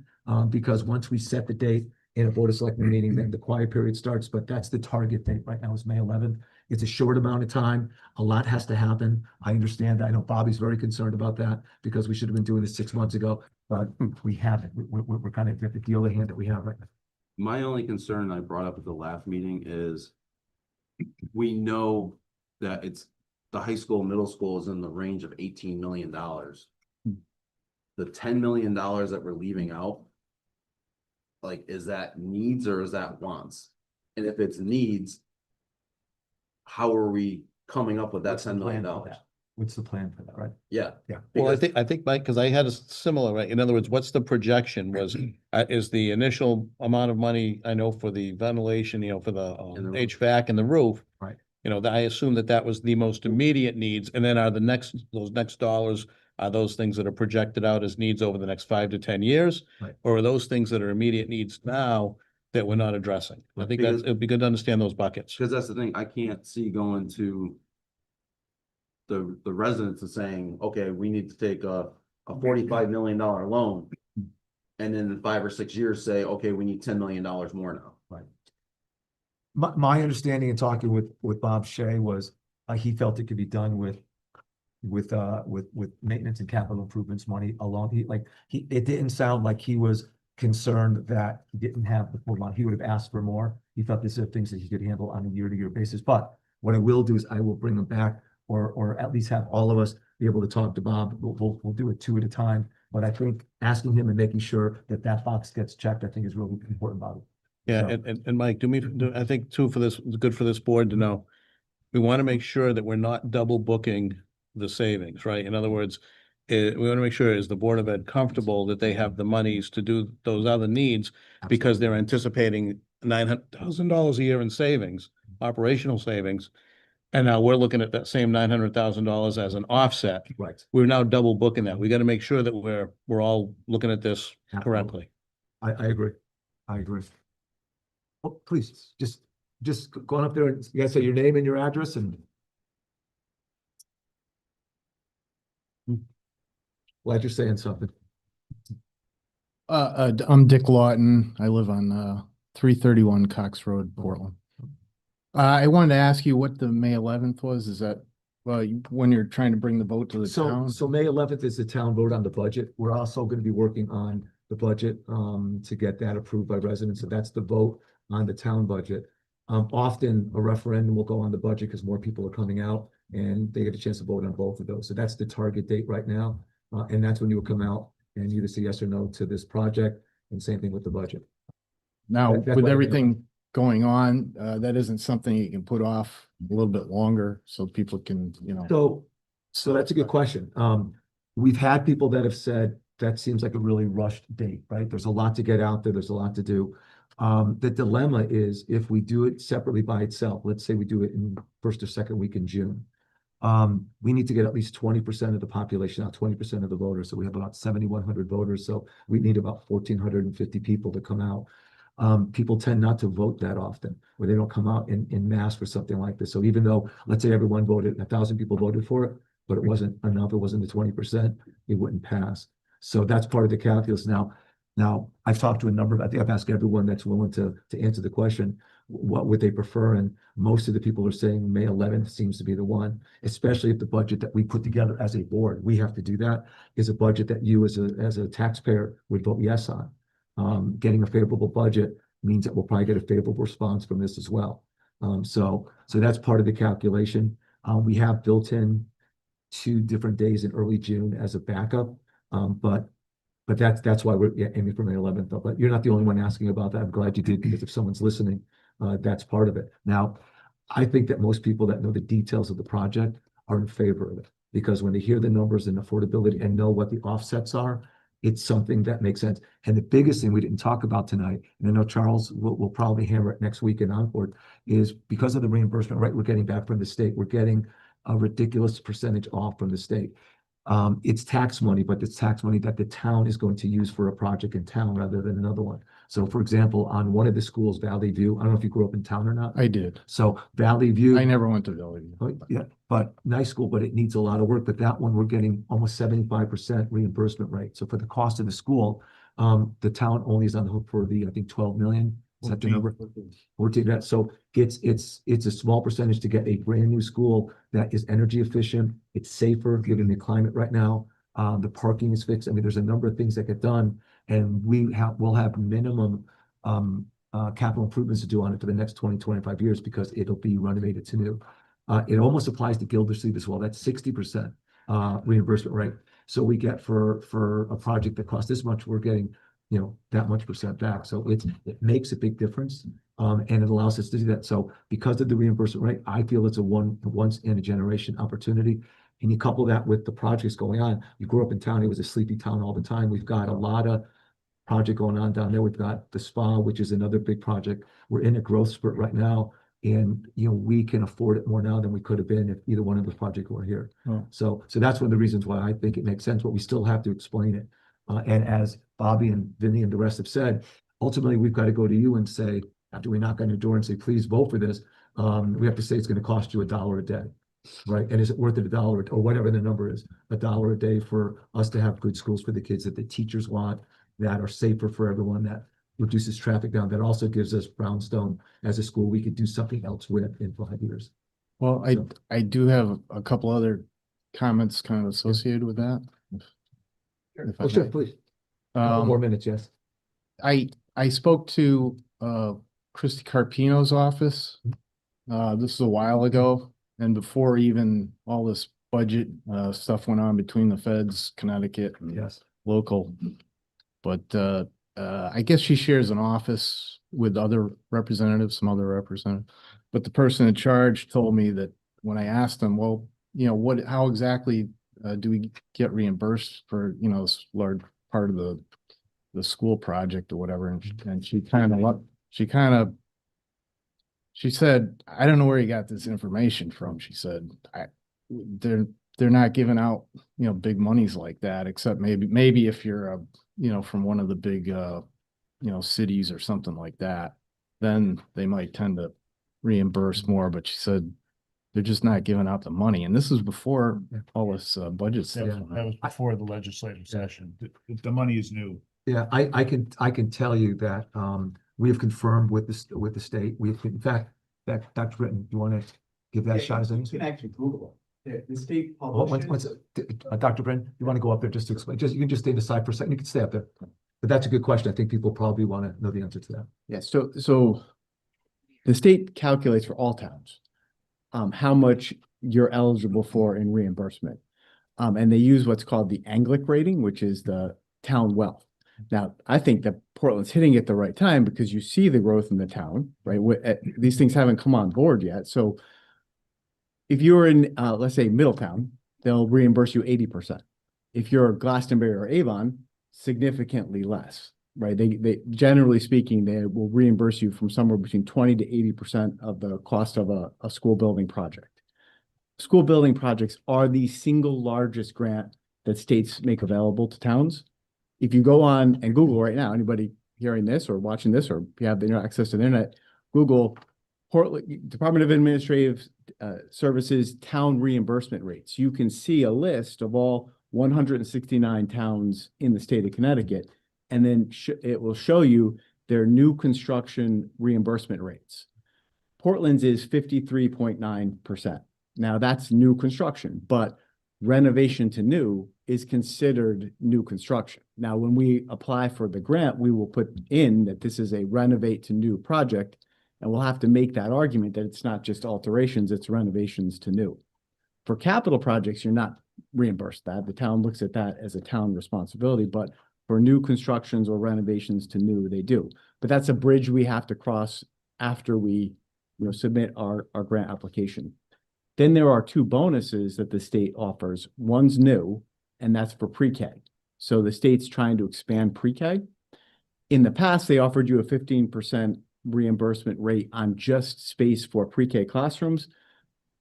because once we set the date in a Board of Selectmen meeting, then the quiet period starts, but that's the target date right now is May 11th. It's a short amount of time. A lot has to happen. I understand that. I know Bobby's very concerned about that because we should have been doing this 6 months ago, but we haven't. We're kind of at the deal at hand that we have right now. My only concern I brought up at the last meeting is we know that the high school, middle school is in the range of $18 million. The $10 million that we're leaving out, like, is that needs or is that wants? And if it's needs, how are we coming up with that What's the $10 million? plan for that? What's the plan for that, right? Yeah. Yeah. Well, Because- I think, Mike, because I had a similar, right? In other words, what's the projection was, is the initial amount of money, I know for the ventilation, for the And the roof. HVAC and the roof. Right. I assume that was the most immediate needs, and then those next dollars, are those things that are projected out as needs over the next 5 to 10 years? Right. Or are those things that are immediate needs now that we're not addressing? I think Because- it'd be good to understand those buckets. Because that's the thing, I can't see going to the residents and saying, okay, we need to take a a $45 million loan. And then in 5 or 6 years say, okay, we need $10 million more now. My understanding in talking with Bob Shea was, he felt it could be done with maintenance and capital improvements money along, it didn't sound like he was concerned that he didn't have the full amount. He would have asked for more. He thought these are things that he could handle on a year-to-year basis. But what I will do is I will bring them back, or at least have all of us be able to talk to Bob. We'll do it 2 at a time. But I think asking him and making sure that that box gets checked, I think is really important about it. Yeah, So- and Mike, I think too, for this, it's good for this board to know, we want to make sure that we're not double booking the savings, right? In other words, we want to make sure, is the Board of Ed comfortable that they have the monies to do those other needs because they're anticipating $900,000 a year in savings, operational savings. And now we're looking at that same $900,000 as an offset. Right. We're now double booking that. We got to make sure that we're all looking at this correctly. I agree. I agree. Oh, please, just go on up there and you guys say your name and your address and. Glad you're saying something. I'm Dick Lawton. I live on 331 Cox Road, Portland. I wanted to ask you what the May 11th was. Is that when you're trying to bring the vote to the town? So May 11th is the town vote on the budget. We're also going to be working on the budget to get that approved by residents. So that's the vote on the town budget. Often a referendum will go on the budget because more people are coming out and they get a chance to vote on both of those. So that's the target date right now. And that's when you will come out and either say yes or no to this project, and same thing with the budget. Now, that's with what I everything going on, that isn't something you can put off a little bit longer so people can, So that's a good question. We've had people that have said that seems like a really rushed date, right? There's a lot to get out there. There's a lot to do. The dilemma is if we do it separately by itself, let's say we do it in first or second week in June. We need to get at least 20% of the population out, 20% of the voters. So we have about 7,100 voters. So we need about 1,450 people to come out. People tend not to vote that often, or they don't come out in mass for something like this. So even though, let's say everyone voted, 1,000 people voted for it, but it wasn't enough, it wasn't the 20%, it wouldn't pass. So that's part of the calculus. Now I've talked to I think I've asked everyone that's willing to answer the question, what would they prefer? And most of the people are saying May 11th seems to be the one, especially if the budget that we put together as a board, we have to do that, is a budget that you as a taxpayer would vote yes on. Getting a favorable budget means that we'll probably get a favorable response from this as well. So that's part of the calculation. We have built in 2 different days in early June as a backup. But that's why we're aiming for May 11th. But you're not the only one asking about that. I'm glad you did, because if someone's listening, that's part of it. Now, I think that most people that know the details of the project are in favor of it, because when they hear the numbers and affordability and know what the offsets are, it's something that makes sense. And the biggest thing we didn't talk about tonight, and I know Charles will probably hammer it next week in Onboard, is because of the reimbursement, right, we're getting back from the state, we're getting a ridiculous percentage off from the state. It's tax money, but it's tax money that the town is going to use for a project in town rather than another one. So for example, on one of the schools, Valley View, I don't know if you grew up in town or not. I did. So Valley View. I never went to Valley View. Yeah, but nice school, but it needs a lot of work. But that one, we're getting almost 75% reimbursement rate. So for the cost of the school, the town only is on the hook for I think 12 million. Is that the number? 14. That so it's a small percentage to get a brand new school that is energy efficient. It's safer given the climate right now. The parking is fixed. I mean, there's a number of things that get done, and we'll have minimum capital improvements to do on it for the next 20-25 years because it'll be renovated to new. It almost applies to Gildersleeve as well. That's 60% reimbursement rate. So we get for a project that costs this much, we're getting that much percent back. So it makes a big difference. And it allows us to do that. So because of the reimbursement rate, I feel it's a once in a generation opportunity. And you couple that with the projects going on. You grew up in town, it was a sleepy town all the time. We've got a lot of project going on down there. We've got the spa, which is another big project. We're in a growth spurt right now. And we can afford it more now than we could have been if either one of those projects were here. Oh. So that's one of the reasons why I think it makes sense, but we still have to explain it. And as Bobby and Vinny and the rest have said, ultimately, we've got to go to you and say, after we knock on your door and say, please vote for this, we have to say it's going to cost you $1 a day. right? And is it worth it $1 or whatever the number is, $1 a day for us to have good schools for the kids that the teachers want, that are safer for everyone, that reduces traffic down, that also gives us Brownstone as a school we could do something else with in 5 years. Well, So- I do have a couple other comments kind of associated with that. If I Oh, sure, may. please. Couple more minutes, yes. I spoke to Christy Carpino's office. This is a while ago, and before even all this budget stuff went on between the feds, Connecticut and Yes. local. But I guess she shares an office with other representatives, some other representatives. But the person in charge told me that when I asked them, well, how exactly do we get reimbursed for, this large part of the school project or whatever? And she said, I don't know where you got this information from. She said, they're not giving out, big monies like that, except maybe if you're from one of the big, cities or something like that, then they might tend to reimburse more. But she said, they're just not giving out the money. And this is before all this budget stuff. Yeah. went on. That was before the legislative session. The money is new. Yeah, I can tell you that we have confirmed with the state. In fact, that Dr. Britton, you want to give that a shot as You can actually Google it. The state Once, publishes. Dr. Britton, you want to go up there just to explain? You can just stay aside for a second. You can stay up there. But that's a good question. I think people probably want to know the answer to that. Yes, so the state calculates for all towns, how much you're eligible for in reimbursement. And they use what's called the Anglic rating, which is the town wealth. Now, I think that Portland's hitting it the right time because you see the growth in the town, right? These things haven't come on board yet. So if you're in, let's say Middletown, they'll reimburse you 80%. If you're Glastonbury or Avon, significantly less, right? They generally speaking, they will reimburse you from somewhere between 20 to 80% of the cost of a school building project. School building projects are the single largest grant that states make available to towns. If you go on and Google right now, anybody hearing this or watching this, or if you have access to the internet, Google Portland Department of Administrative Services town reimbursement rates. You can see a list of all 169 towns in the state of Connecticut, and then it will show you their new construction reimbursement rates. Portland's is 53.9%. Now that's new construction, but renovation to new is considered new construction. Now, when we apply for the grant, we will put in that this is a renovate to new project, and we'll have to make that argument that it's not just alterations, it's renovations to new. For capital projects, you're not reimbursed that. The town looks at that as a town responsibility, but for new constructions or renovations to new, they do. But that's a bridge we have to cross after we submit our grant application. Then there are two bonuses that the state offers. One's new, and that's for pre-K. So the state's trying to expand pre-K. In the past, they offered you a 15% reimbursement rate on just space for pre-K classrooms.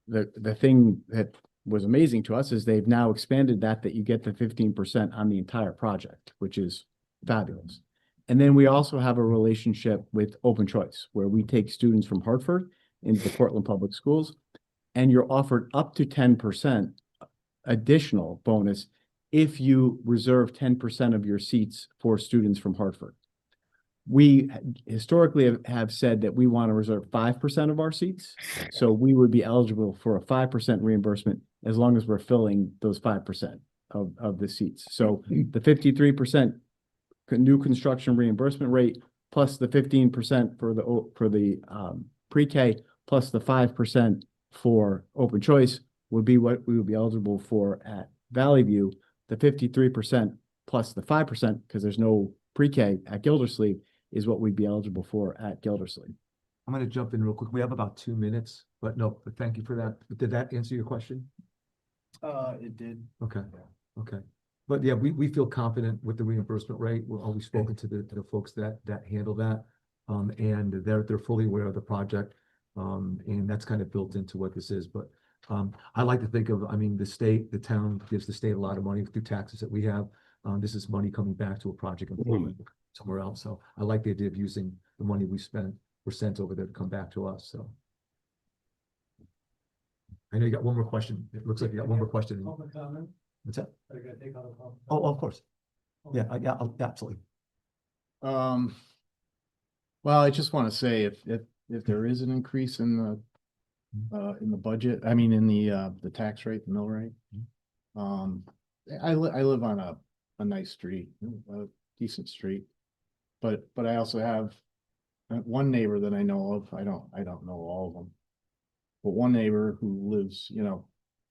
The thing that was amazing to us is they've now expanded that you get the 15% on the entire project, which is fabulous. And then we also have a relationship with Open Choice, where we take students from Hartford into the Portland Public Schools, and you're offered up to 10% additional bonus if you reserve 10% of your seats for students from Hartford. We historically have said that we want to reserve 5% of our seats. So we would be eligible for a 5% reimbursement as long as we're filling those 5% of the seats. So the 53% new construction reimbursement rate plus the 15% for the pre-K plus the 5% for Open Choice would be what we would be eligible for at Valley View. The 53% plus the 5%, because there's no pre-K at Gildersleeve, is what we'd be eligible for at Gildersleeve. I'm going to jump in real quick. We have about 2 minutes, but thank you for that. Did that answer your question? It did. Okay, okay. But yeah, we feel confident with the reimbursement rate. We're always spoken to the folks that handle that. And they're fully aware of the project. And that's kind of built into what this is. But I like to think of, the town gives the state a lot of money through taxes that we have. This is money coming back to a project in Portland, somewhere else. So I like the idea of using the money we spent or sent over there to come back to us. So I know you got one more question. It looks like you got one more question. What's that? Oh, of course. Yeah, yeah, absolutely. Well, I just want to say if there is an increase in the budget, I mean, in the tax rate, the mill rate. I live on a nice street, a decent street. But I also have one neighbor that I know of. I don't know all of them. But one neighbor who lives,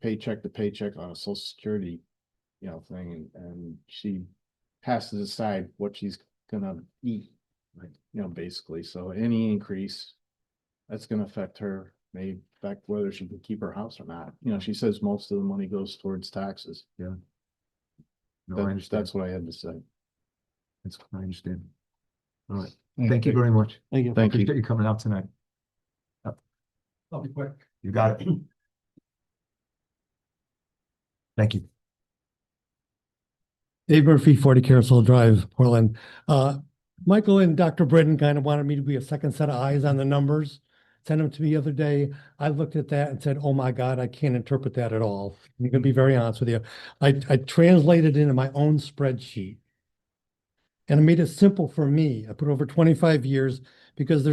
paycheck to paycheck on a social security, thing, and she has to decide what she's gonna eat, like, basically. So any increase that's gonna affect her, may affect whether she can keep her house or not. She says most of the money goes towards taxes. No, I understand. That's what I had to say. I understand. All right. Thank you very much. Thank you. Thank you. Appreciate you coming out tonight. I'll be quick. You got it. Thank you. Dave Murphy, 40 Carousel Drive, Portland. Michael and Dr. Britton kind of wanted me to be a second set of eyes on the numbers. Sent them to me the other day. I looked at that and said, oh my God, I can't interpret that at all. I'm going to be very honest with you. I translated it into my own spreadsheet. And I made it simple for me. I put over 25 years because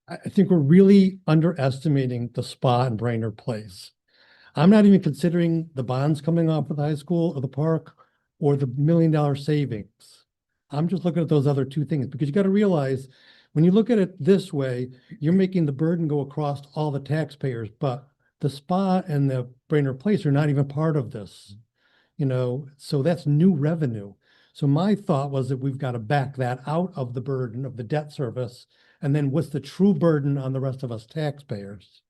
I think we're really underestimating the spa in Brainerd Place. I'm not even considering the bonds coming off of the high school or the park or the $1 million savings. I'm just looking at those other two things because you got to realize when you look at it this way, you're making the burden go across all the taxpayers, but the spa and the Brainerd Place are not even part of this, so that's new revenue. So my thought was that we've got to back that out of the burden of the debt service. And then what's the true burden on the rest of us taxpayers?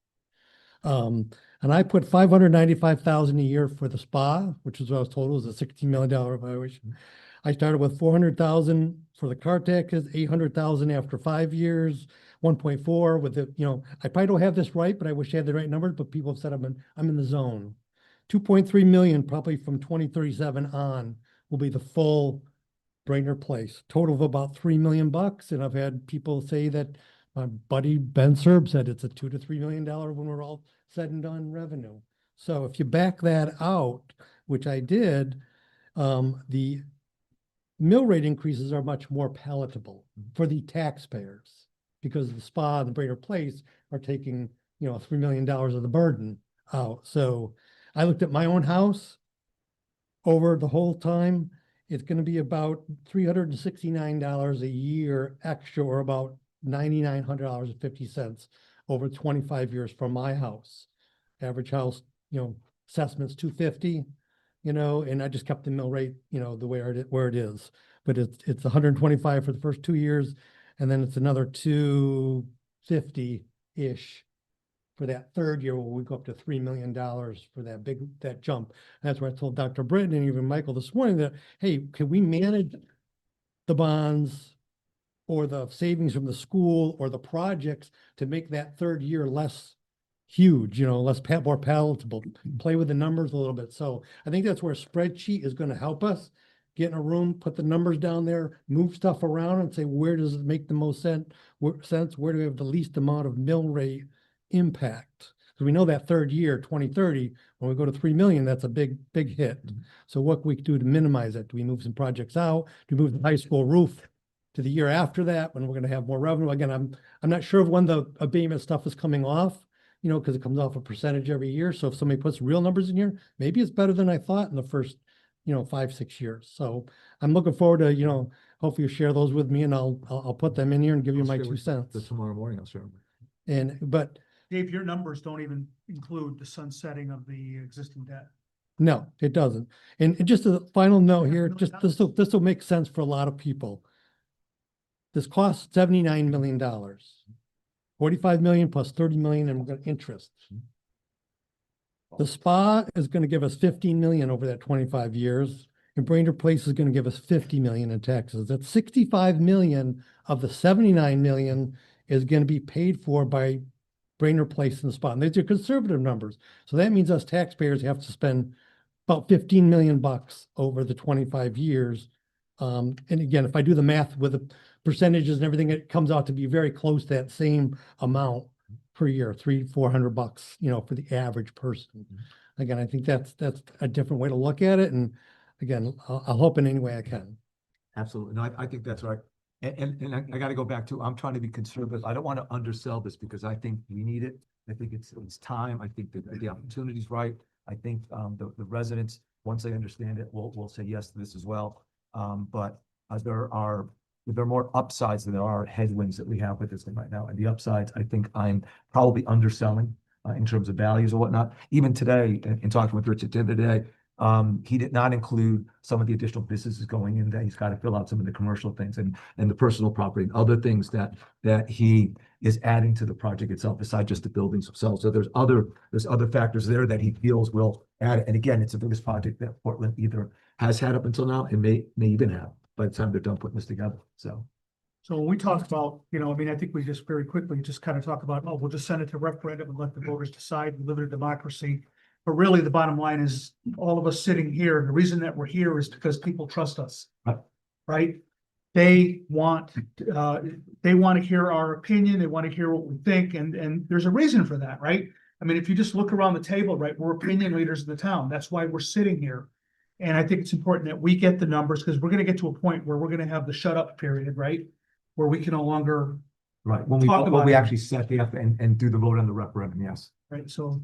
And I put $595,000 a year for the spa, which is what I was told was a $16 million evaluation. I started with $400,000 for the car taxes, $800,000 after 5 years, 1.4 with the, I probably don't have this right, but I wish I had the right numbers, but people have said I'm in the zone. 2.3 million probably from 2037 on will be the full Brainerd Place. Total of about $3 million. And I've had people say that my buddy Ben Serb said it's a $2 to $3 million when we're all said and done revenue. So if you back that out, which I did, the mill rate increases are much more palatable for the taxpayers because the spa and the Brainerd Place are taking, $3 million of the burden out. So I looked at my own house over the whole time. It's going to be about $369 a year extra, or about $9,900.50 over 25 years for my house. Average house, assessment's $250, and I just kept the mill rate, the way where it is. But it's $125 for the first 2 years, and then it's another $250-ish for that third year, where we go up to $3 million for that jump. And that's where I told Dr. Britton and even Michael this morning that, hey, can we manage the bonds or the savings from the school or the projects to make that third year less huge, more palatable, play with the numbers a little bit. So I think that's where a spreadsheet is going to help us get in a room, put the numbers down there, move stuff around and say, where does it make the most sense? Where do we have the least amount of mill rate impact? Because we know that third year, 2030, when we go to 3 million, that's a big hit. So what can we do to minimize it? Do we move some projects out? Do we move the high school roof to the year after that when we're going to have more revenue? Again, I'm not sure of when the abatement stuff is coming off, because it comes off a percentage every year. So if somebody puts real numbers in here, maybe it's better than I thought in the first, 5-6 years. So I'm looking forward to, hopefully you share those with me, and I'll put them in here and give you my 2 cents. Tomorrow morning, I'll share them. Dave, your numbers don't even include the sunsetting of the existing debt. No, it doesn't. And just a final note here, just this will make sense for a lot of people. This costs $79 million, 45 million plus 30 million in interest. The spa is going to give us 15 million over that 25 years, and Brainerd Place is going to give us 50 million in taxes. That's 65 million of the 79 million is going to be paid for by Brainerd Place and the spa. And these are conservative numbers. So that means us taxpayers have to spend about 15 million bucks over the 25 years. And again, if I do the math with the percentages and everything, it comes out to be very close to that same amount per year, $300-400, for the average person. Again, I think that's a different way to look at it. And again, I'll help in any way I can. Absolutely. No, I think that's right. And I gotta go back to, I'm trying to be conservative. I don't want to undersell this because I think we need it. I think it's time. I think that the opportunity's right. I think, the residents, once they understand it, will say yes to this as well. But there are more upsides than there are headwinds that we have with this thing right now. And the upsides, I think I'm probably underselling in terms of values or whatnot. Even today, in talking with Rich at the end of the day, he did not include some of the additional businesses going in there. He's got to fill out some of the commercial things and the personal property and other things that he is adding to the project itself, besides just the buildings themselves. So there's other factors there that he feels will add it. And again, it's the biggest project that Portland either has had up until now and may even have by the time they're done putting this together. So when we talk about, I think we just very quickly just kind of talk about, oh, we'll just send it to referendum and let the voters decide. We live in a democracy. But really, the bottom line is all of us sitting here, the reason that we're here is because people trust us. Right. Right? They want to hear our opinion. They want to hear what we think. And there's a reason for that, right? I mean, if you just look around the table, right, we're opinion leaders of the town. That's why we're sitting here. And I think it's important that we get the numbers, because we're going to get to a point where we're going to have the shut up period, right? Where we can no longer, right, Talk about when we it. actually set the up and do the vote on the referendum, yes. right? So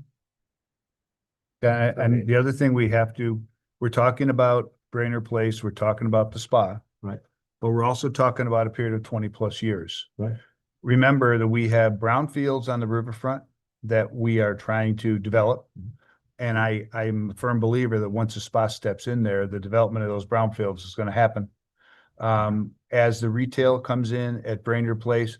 Yeah, and the other thing we're talking about Brainerd Place, we're talking about the spa. Right. But we're also talking about a period of 20+ years. Right. Remember that we have brownfields on the riverfront that we are trying to develop. And I'm a firm believer that once a spa steps in there, the development of those brownfields is going to happen. As the retail comes in at Brainerd Place,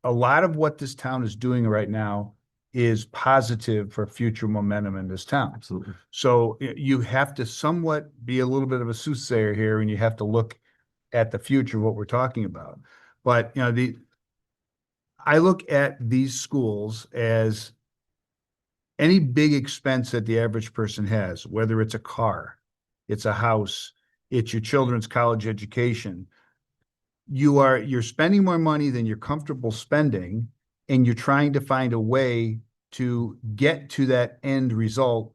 a lot of what this town is doing right now is positive for future momentum in this town. Absolutely. So you have to somewhat be a little bit of a soothsayer here, and you have to look at the future, what we're talking about. But, I look at these schools as any big expense that the average person has, whether it's a car, it's a house, it's your children's college education. You're spending more money than you're comfortable spending, and you're trying to find a way to get to that end result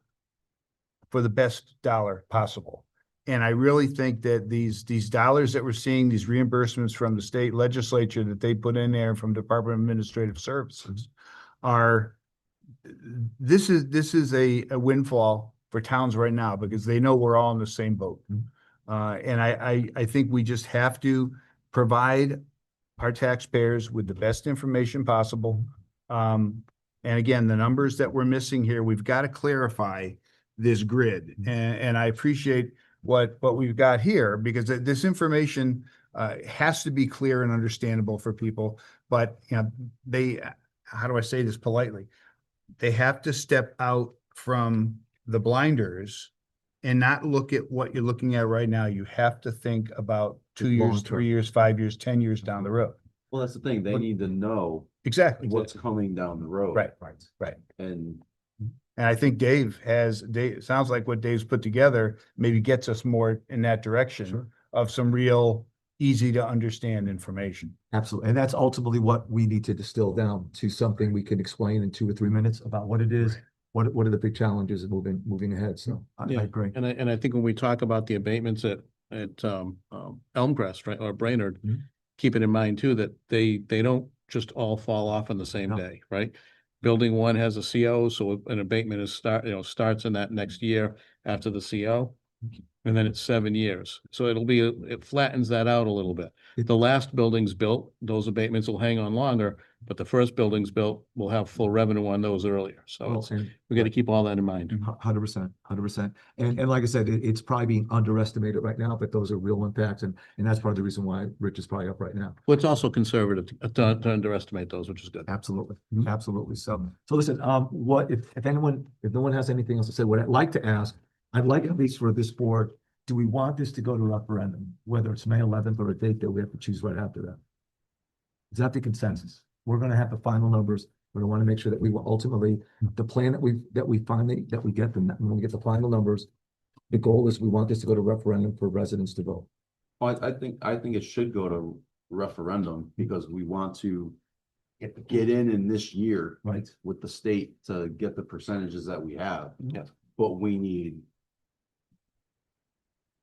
for the best dollar possible. And I really think that these dollars that we're seeing, these reimbursements from the state legislature that they put in there from Department of Administrative Services this is a windfall for towns right now, because they know we're all in the same boat. And I think we just have to provide our taxpayers with the best information possible. And again, the numbers that we're missing here, we've got to clarify this grid. And I appreciate what we've got here, because this information has to be clear and understandable for people. But how do I say this politely? They have to step out from the blinders and not look at what you're looking at right now. You have to think about 2 years, Long-term. 3 years, 5 years, 10 years down the road. Well, that's the thing. They need to know Exactly. what's coming down the road. Right. And And I think Dave sounds like what Dave's put together maybe gets us more in that direction Sure. of some real easy to understand information. Absolutely. And that's ultimately what we need to distill down to something we can explain in 2 or 3 minutes about what it is, what are the big challenges of moving ahead. So I agree. And I think when we talk about the abatements at Elmcrest, right, or Brainerd, keep it in mind too, that they don't just all fall off on the same No. day, right? Building 1 has a CO, so an abatement starts in that next year after the CO. And then it's 7 years. So it flattens that out a little bit. The last buildings built, those abatements will hang on longer, but the first buildings built will have full revenue on those earlier. So we got to keep all that in mind. 100%. And like I said, it's probably being underestimated right now, but those are real impacts. And that's part of the reason why Rich is probably up right now. Well, it's also conservative to underestimate those, which is good. Absolutely. Absolutely. So listen, if no one has anything else to say, what I'd like to ask, I'd like, at least for this board, do we want this to go to referendum, whether it's May 11th or a date that we have to choose right after that? Is that the consensus? We're going to have the final numbers. We're going to want to make sure that we will ultimately, the plan that we get them, when we get the final numbers, the goal is we want this to go to referendum for residents to vote. I think it should go to referendum, because we want to get in this year Right. with the state to get the percentages that we have. Yeah. But we need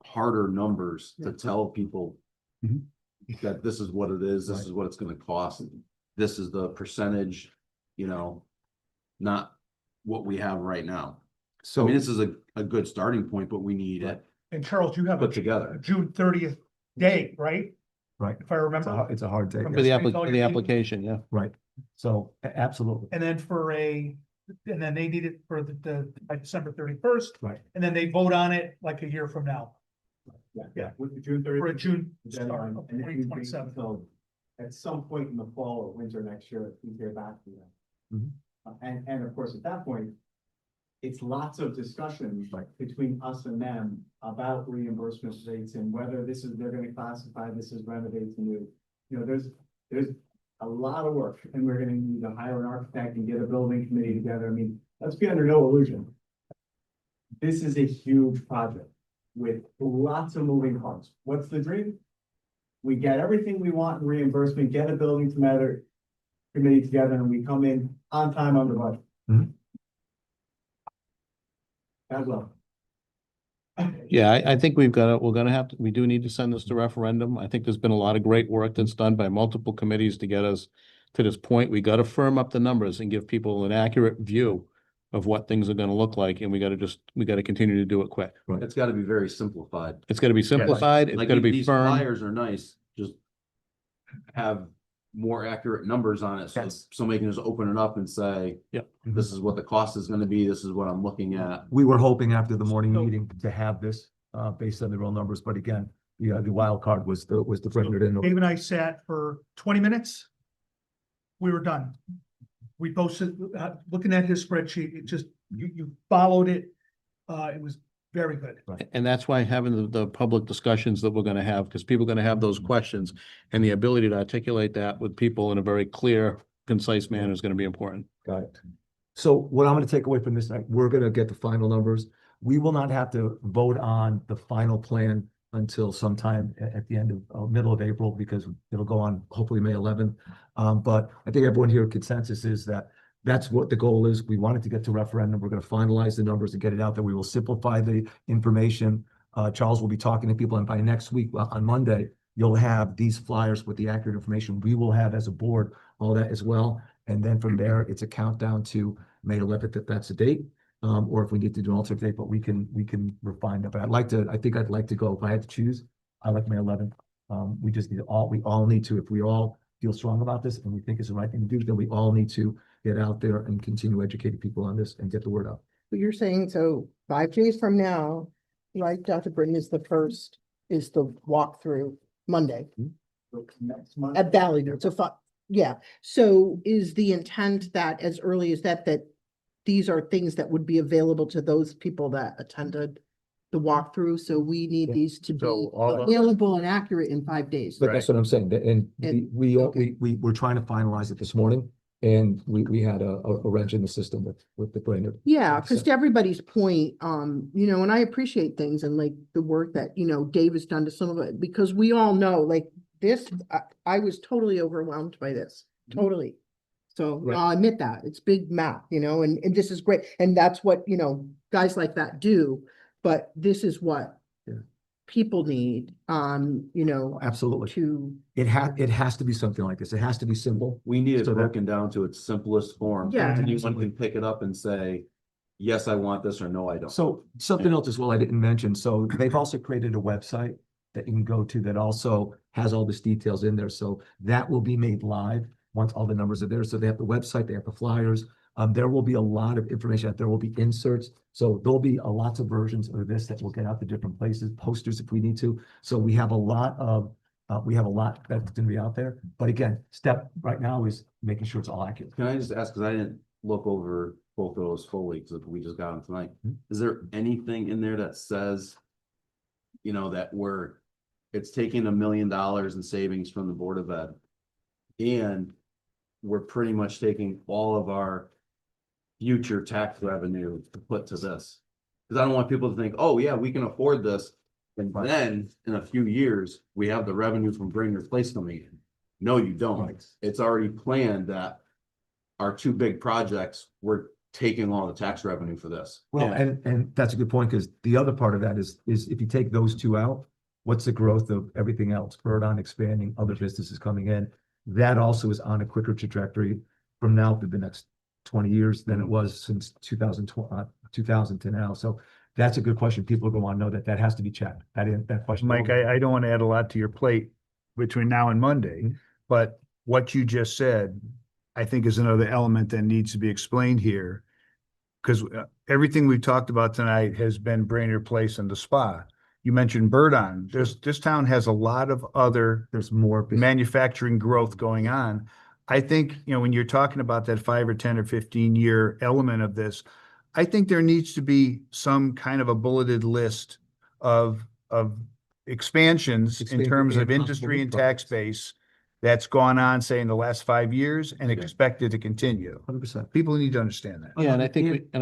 harder numbers to tell people Mhm. that this is what it is, this Right. is what it's gonna cost, this is the percentage, you know, not what we have right now. So I So, mean, this is a good starting point, but we need it And Charles, you have put a together. June 30th day, right? right, If I remember. it's a hard day. From For yes. the Yes. the application, yeah. Right, so absolutely, And then and then they need it for by December 31st. right. And then they vote on it like a year from now, Yeah. With the June for a June start deadline, of and it would be 2027. until at some point in the fall or winter next year, we hear back from them. Mhm. And of course, at that point, it's lots of discussion Right. between us and them about reimbursement rates and whether they're gonna classify this as renovate to new. You know, there's a lot of work, and we're gonna need to hire an architect and get a building committee together. I mean, let's be under no illusion. This is a huge project with lots of moving parts. What's the dream? We get everything we want in reimbursement, get a building committee together, and we come in on time, under budget. Mhm. As well. Yeah, I think we're gonna have to, we do need to send this to referendum. I think there's been a lot of great work that's done by multiple committees to get us to this point. We gotta firm up the numbers and give people an accurate view of what things are gonna look like, and we gotta continue to do it quick. It's gotta be very simplified. It's gotta be simplified, it's Like gotta be these firm. flyers are nice, just have more accurate numbers on it, so Yes. somebody can just open it up and say, this is what the cost is gonna be, this is what I'm looking at. We were hoping after the morning So- meeting to have this, based on the real numbers, but again, the wild card was the bring it in. Dave and I sat for 20 minutes. We were done. We posted, looking at his spreadsheet, it just, you followed it. It was very good. And that's why having the public discussions that we're gonna have, because people are gonna have those questions, and the ability to articulate that with people in a very clear, concise manner is gonna be important. Got it. So what I'm gonna take away from this night, we're gonna get the final numbers. We will not have to vote on the final plan until sometime at the end of, middle of April, because it'll go on hopefully May 11th. But I think everyone here consensus is that that's what the goal is. We wanted to get to referendum. We're gonna finalize the numbers and get it out there. We will simplify the information. Charles will be talking to people, and by next week, on Monday, you'll have these flyers with the accurate information. We will have as a board all that as well. And then from there, it's a countdown to May 11th, if that's the date. Or if we need to do an alternate date, but we can refine that. But I think I'd like to go, if I had to choose, I like May 11th. We just we all need to, if we all feel strong about this and we think it's the right thing to do, then we all need to get out there and continue educating people on this and get the word out. But you're saying, so 5 days from now, right, Dr. Britton, is the walkthrough Monday Next month. at Ballyville. So, yeah. So is the intent that as early as that these are things that would be available to those people that attended the walkthrough? So we need Yeah. these to So be all the- available and accurate in 5 days. But that's what I'm saying, and And- we were trying to finalize it this morning, and we had a wrench in the system with the Brainerd. Yeah, because to everybody's point, and I appreciate things and like the work that, Dave has done to some of it, because we all know, like this, I was totally overwhelmed by this, totally. So Right. I'll admit that, it's big math, and this is great, and that's what, guys like that do, but this is what Yeah. people need, Absolutely. to, It has to be something like this. It has to be simple. We need it So that- broken down to its simplest form. Yeah. Anyone can pick it up and say, yes, I want this, or no, I don't. So something else as well I didn't mention. So they've also created a website that you can go to that also has all this details in there. So that will be made live once all the numbers are there. So they have the website, they have the flyers. There will be a lot of information out there. Will be inserts. So there'll be lots of versions of this that will get out to different places, posters if we need to. So we have a lot that's gonna be out there. But again, step right now is making sure it's all accurate. Can I just ask, because I didn't look over both of those fully, because we just got them tonight. Mhm. Is there anything in there that says, that it's taking $1 million in savings from the Board of Ed, and we're pretty much taking all of our future tax revenue to put to this? Because I don't want people to think, oh, yeah, we can afford this, and then in a few years, we have the revenue from Brainerd Place coming in. No, you don't. Right. It's already planned that our two big projects, we're taking all the tax revenue for this. Well, Yeah. and that's a good point, because the other part of that is if you take those two out, what's the growth of everything else? Verdon expanding, other businesses coming in. That also is on a quicker trajectory from now to the next 20 years than it was since 2000 to now. So that's a good question. People are going to want to know that. That has to be checked. That question. Mike, I don't want to add a lot to your plate between now and Monday, Mhm. but what you just said, I think is another element that needs to be explained here. Because everything we've talked about tonight has been Brainerd Place and the spa. You mentioned Verdon. This town has a lot of other There's more. manufacturing growth going on. I think, when you're talking about that 5 or 10 or 15-year element of this, I think there needs to be some kind of a bulleted list of expansions in Expand- terms and of possible industry new and tax projects. base that's gone on, say, in the last 5 years and Yeah. expected to continue. 100%. People need to understand that. Yeah, and I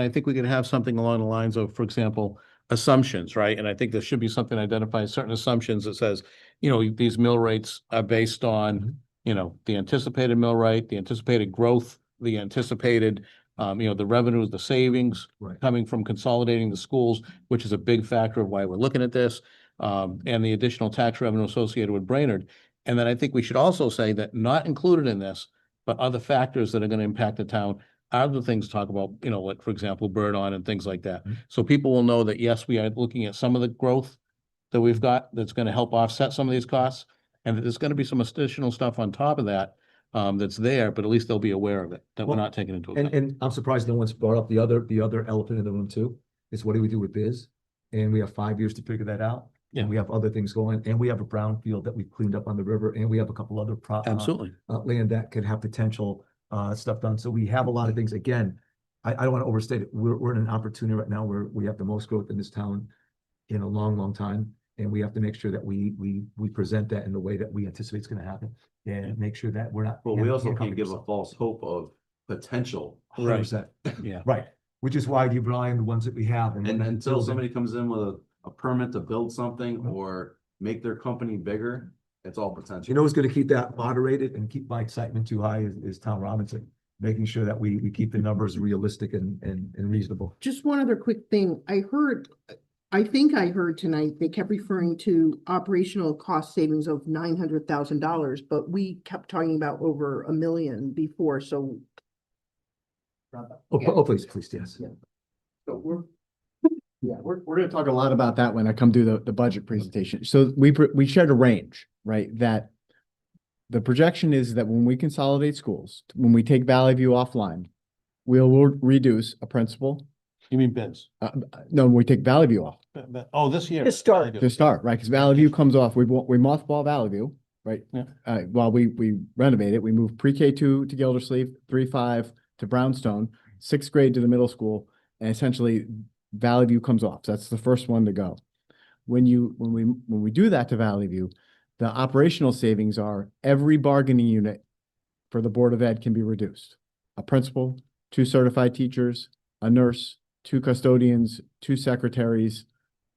think we could have something along the lines of, for example, assumptions, right? And I think there should be something identifying certain assumptions that says, these mill rates are based on, the anticipated mill rate, the anticipated growth, the anticipated, the revenues, the savings Right. coming from consolidating the schools, which is a big factor of why we're looking at this, and the additional tax revenue associated with Brainerd. And then I think we should also say that not included in this, but other factors that are going to impact the town are the things to talk about, like, for example, bird on and things like that. Mhm. So people will know that, yes, we are looking at some of the growth that we've got that's going to help offset some of these costs. And that there's going to be some additional stuff on top of that, that's there, but at least they'll be aware of it, that we're Well, not taking into And, account. and I'm surprised no one's brought up the other elephant in the room too, is what do we do with biz? And we have 5 years to figure that out. Yeah. And we have other things going, and we have a brownfield that we've cleaned up on the river, and we have a couple other Absolutely. land that could have potential, stuff done. So we have a lot of things. Again, I don't want to overstate it. We're in an opportunity right now where we have the most growth in this town in a long, long time. And we have to make sure that we present that in the way that we anticipate it's going to happen, and make sure that we're not. But we also can't handcuffing give a ourselves. false hope of potential. 100%. Yeah. Right, which is why you rely on the ones that we have. And when until building- somebody comes in with a permit to build something Mhm. or make their company bigger, it's all potential. You know who's gonna keep that moderated and keep my excitement too high is Tom Robinson, making sure that we keep the numbers realistic and reasonable. Just one other quick thing. I think I heard tonight, they kept referring to operational cost savings of $900,000, but we kept talking about over $1 million before, so. Oh, please, yes. Yeah. So we're gonna talk a lot about that when I come do the budget presentation. So we shared a range, right? That the projection is that when we consolidate schools, when we take Valley View offline, we'll reduce a principal. You mean bids? No, when we take Valley View off Oh, this year. To start. to start, right? Because Valley View comes off, we mothball Valley View, right? Yeah. While we renovate it, we move pre-K 2 to Gildersleeve, 3-5 to Brownstone, 6th grade to the middle school, and essentially Valley View comes off. So that's the first one to go. When we do that to Valley View, the operational savings are every bargaining unit for the Board of Ed can be reduced. A principal, 2 certified teachers, a nurse, 2 custodians, 2 secretaries.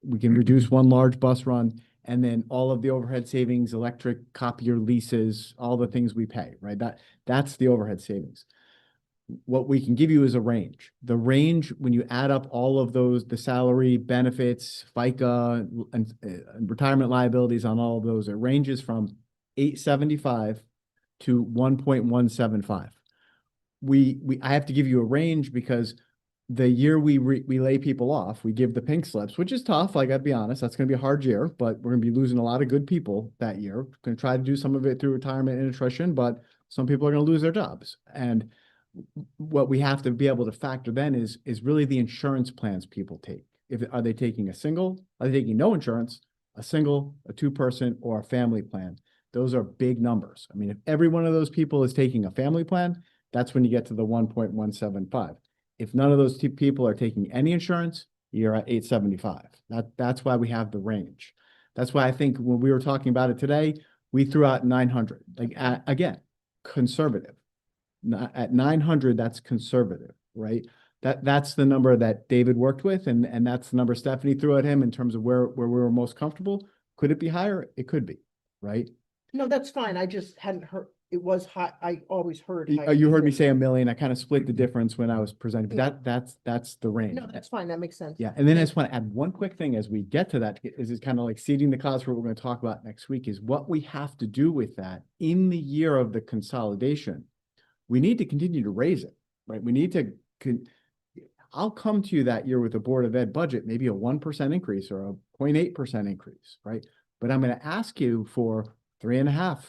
We can reduce 1 large bus run, and then all of the overhead savings, electric, copier leases, all the things we pay, right? That's the overhead savings. What we can give you is a range. The range, when you add up all of those, the salary, benefits, FICA, and retirement liabilities on all of those, it ranges from 875 to 1.175. I have to give you a range because the year we lay people off, we give the pink slips, which is tough. I gotta be honest, that's gonna be a hard year, but we're gonna be losing a lot of good people that year. We're gonna try to do some of it through retirement and attrition, but some people are gonna lose their jobs. And what we have to be able to factor then is really the insurance plans people take. Are they taking a single? Are they taking no insurance, a single, a 2-person, or a family plan? Those are big numbers. I mean, if every one of those people is taking a family plan, that's when you get to the 1.175. If none of those 2 people are taking any insurance, you're at 875. That's why we have the range. That's why I think when we were talking about it today, we threw out 900. Like, again, conservative. At 900, that's conservative, right? That's the number that David worked with, and that's the number Stephanie threw at him in terms of where we were most comfortable. Could it be higher? It could be, right? No, that's fine. I just hadn't heard, it was high, I always heard. You heard me say a million. I kind of split the difference when I was presenting, but that's the range. No, that's fine. That makes sense. Yeah, and then I just want to add one quick thing as we get to that, is it's kind of like seeding the cause for what we're going to talk about next week, is what we have to do with that in the year of the consolidation. We need to continue to raise it, right? We need to, I'll come to you that year with the Board of Ed budget, maybe a 1% increase or a 0.8% increase, right? But I'm going to ask you for 3.5%,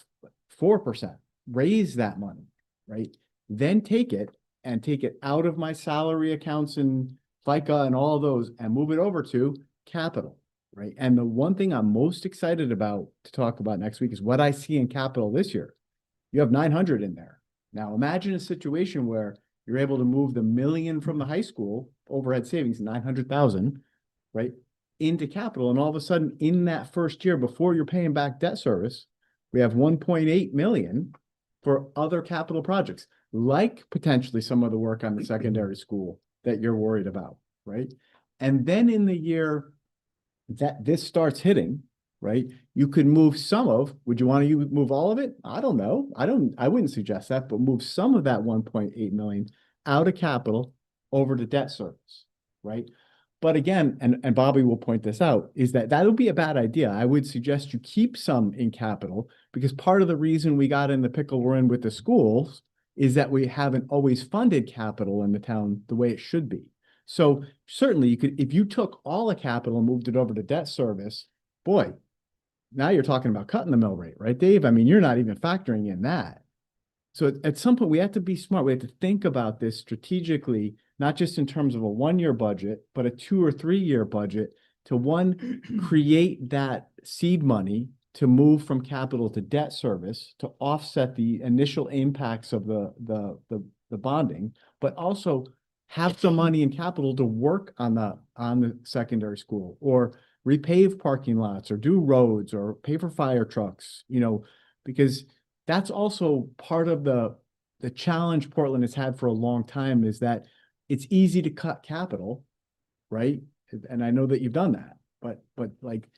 4%, raise that money, right? Then take it out of my salary accounts and FICA and all those and move it over to capital, right? And the one thing I'm most excited about to talk about next week is what I see in capital this year. You have 900 in there. Now imagine a situation where you're able to move the million from the high school overhead savings, 900,000, right, into capital. And all of a sudden in that first year, before you're paying back debt service, we have 1.8 million for other capital projects, like potentially some of the work on the secondary school that you're worried about, right? And then in the year that this starts hitting, right, you could move some of, would you want to move all of it? I don't know. I wouldn't suggest that, but move some of that 1.8 million out of capital over to debt service, right? But again, and Bobby will point this out, is that would be a bad idea. I would suggest you keep some in capital, because part of the reason we got in the pickle we're in with the schools is that we haven't always funded capital in the town the way it should be. So certainly you could, if you took all the capital and moved it over to debt service, boy, now you're talking about cutting the mill rate, right, Dave? I mean, you're not even factoring in that. So at some point we have to be smart. We have to think about this strategically, not just in terms of a 1-year budget, but a 2 or 3 year budget to, one, create that seed money to move from capital to debt service to offset the initial impacts of the bonding, but also have some money in capital to work on the secondary school, or repave parking lots, or do roads, or pay for fire trucks, you know, because that's also part of the challenge Portland has had for a long time, is that it's easy to cut capital, right? And I know that you've done that, but like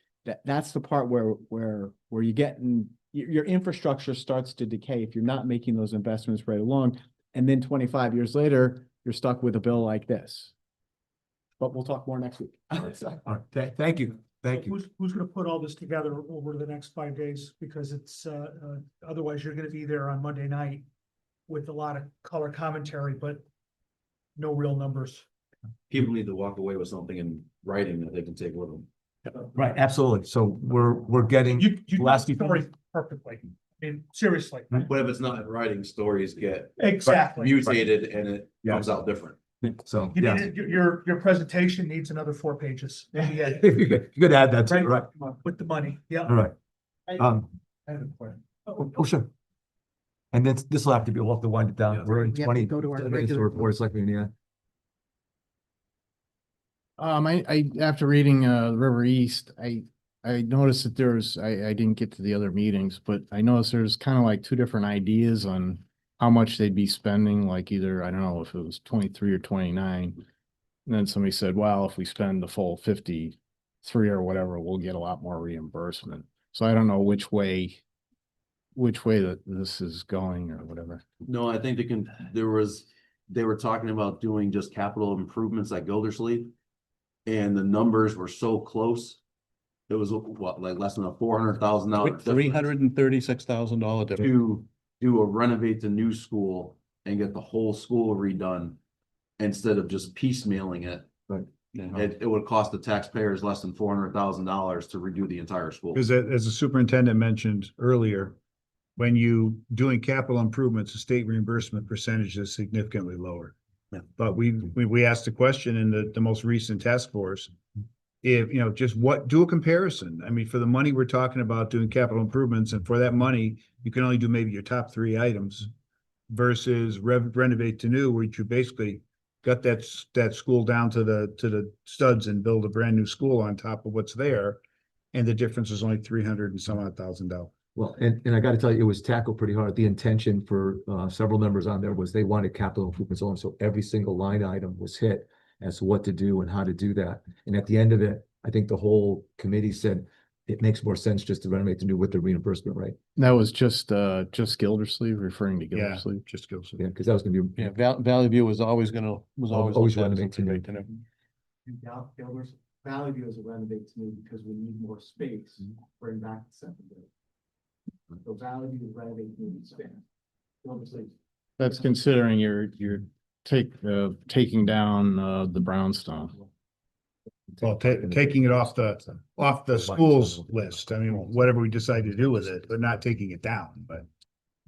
that's the part where you get in, your infrastructure starts to decay if you're not making those investments right along. And then 25 years later, you're stuck with a bill like this. But we'll talk more next week. All right, thank you. Thank you. Who's gonna put all this together over the next 5 days? Because it's, otherwise you're gonna be there on Monday night with a lot of color commentary, but no real numbers. People need to walk away with something in writing that they can take with them. Right, absolutely. So we're getting You last do the few story things. perfectly. I mean, seriously. But if it's not in writing, stories get Exactly. mutated and it Yeah. comes out different. So, You yeah. need, your presentation needs another 4 pages. Yeah. You could add that too, right? With the money, yeah. All right. I I have a question. Oh, sure. And then this will have to be, we'll have to wind it down. We're in We have to 20 go to our minutes regular- to report, Selectmen, yeah. I after reading River East, I noticed that there's, I didn't get to the other meetings, but I noticed there's kind of like 2 different ideas on how much they'd be spending, like either, I don't know if it was 23 or 29. And then somebody said, well, if we spend the full 53 or whatever, we'll get a lot more reimbursement. So I don't know which way that this is going or whatever. No, I think they were talking about doing just capital improvements at Gildersleeve. And the numbers were so close. It was what, like less than a $400,000 $336,000 difference. to do a renovate the new school and get the whole school redone instead of just piecemealing it. Right. Yeah. It would cost the taxpayers less than $400,000 to redo the entire school. Because as the superintendent mentioned earlier, when you doing capital improvements, the state reimbursement percentage is significantly lower. Yeah. But we asked the question in the most recent task force, if, you know, just do a comparison. I mean, for the money we're talking about doing capital improvements, and for that money, you can only do maybe your top 3 items versus renovate to new, which you basically got that school down to the studs and build a brand new school on top of what's there. And the difference is only 300 and some odd $1,000. Well, and I got to tell you, it was tackled pretty hard. The intention for several members on there was they wanted capital improvements on, so every single line item was hit as to what to do and how to do that. And at the end of it, I think the whole committee said, it makes more sense just to renovate the new with the reimbursement, right? That was just Gildersleeve, referring to Yeah, Gildersleeve. just go. Yeah, because that was gonna be. Yeah, Valley View was always Always looked at as renovate to new. renovate to new. Valley View is a renovate to me because we need more space, bring back the secondary. So Valley View is renovate to space. That's considering you're taking down the brownstone. Well, taking it off the schools list. I mean, whatever we decide to do with it, but not taking it down, but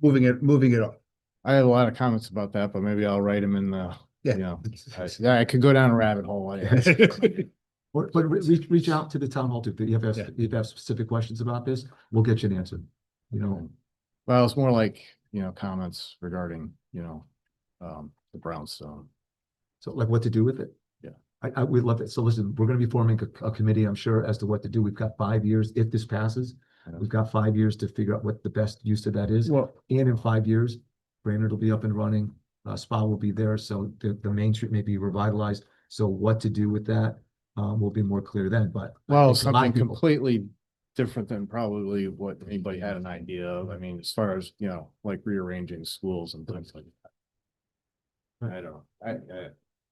moving it up. I had a lot of comments about that, but maybe I'll write them in the, Yeah. you know, I could go down a rabbit hole. But reach out to the town hall too. If you have specific questions about this, we'll get you an answer. You know, Well, it's more like, comments regarding, the brownstone. so like what to do with it. Yeah. We'd love it. So listen, we're gonna be forming a committee, I'm sure, as to what to do. We've got 5 years. If this passes, Yeah. we've got 5 years to figure out what the best use of that is. Well, And in 5 years, Brainerd will be up and running, spa will be there, so the main street may be revitalized. So what to do with that, will be more clear then, but. I well, think a lot of something people- completely different than probably what anybody had an idea of. I mean, as far as, like rearranging schools and things like that. I don't know. I don't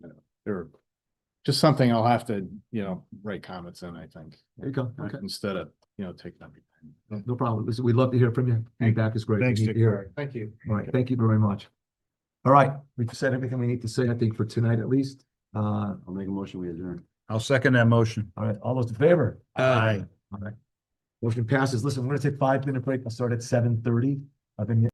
know. They're just something I'll have to, write comments in, I think. There you go. Okay, Instead of, taking everything. no problem. Listen, we'd love to hear from you. Feedback is great. We Thanks, need to Dick. hear it. Thank you. All right, thank you very much. All right, we've said everything we need to say, I think, for tonight at least. I'll make a motion, we adjourn. I'll second that motion. All right, all those in favor? Aye. All right. Motion passes. Listen, we're gonna take 5-minute break. I'll start at 7:30. I've been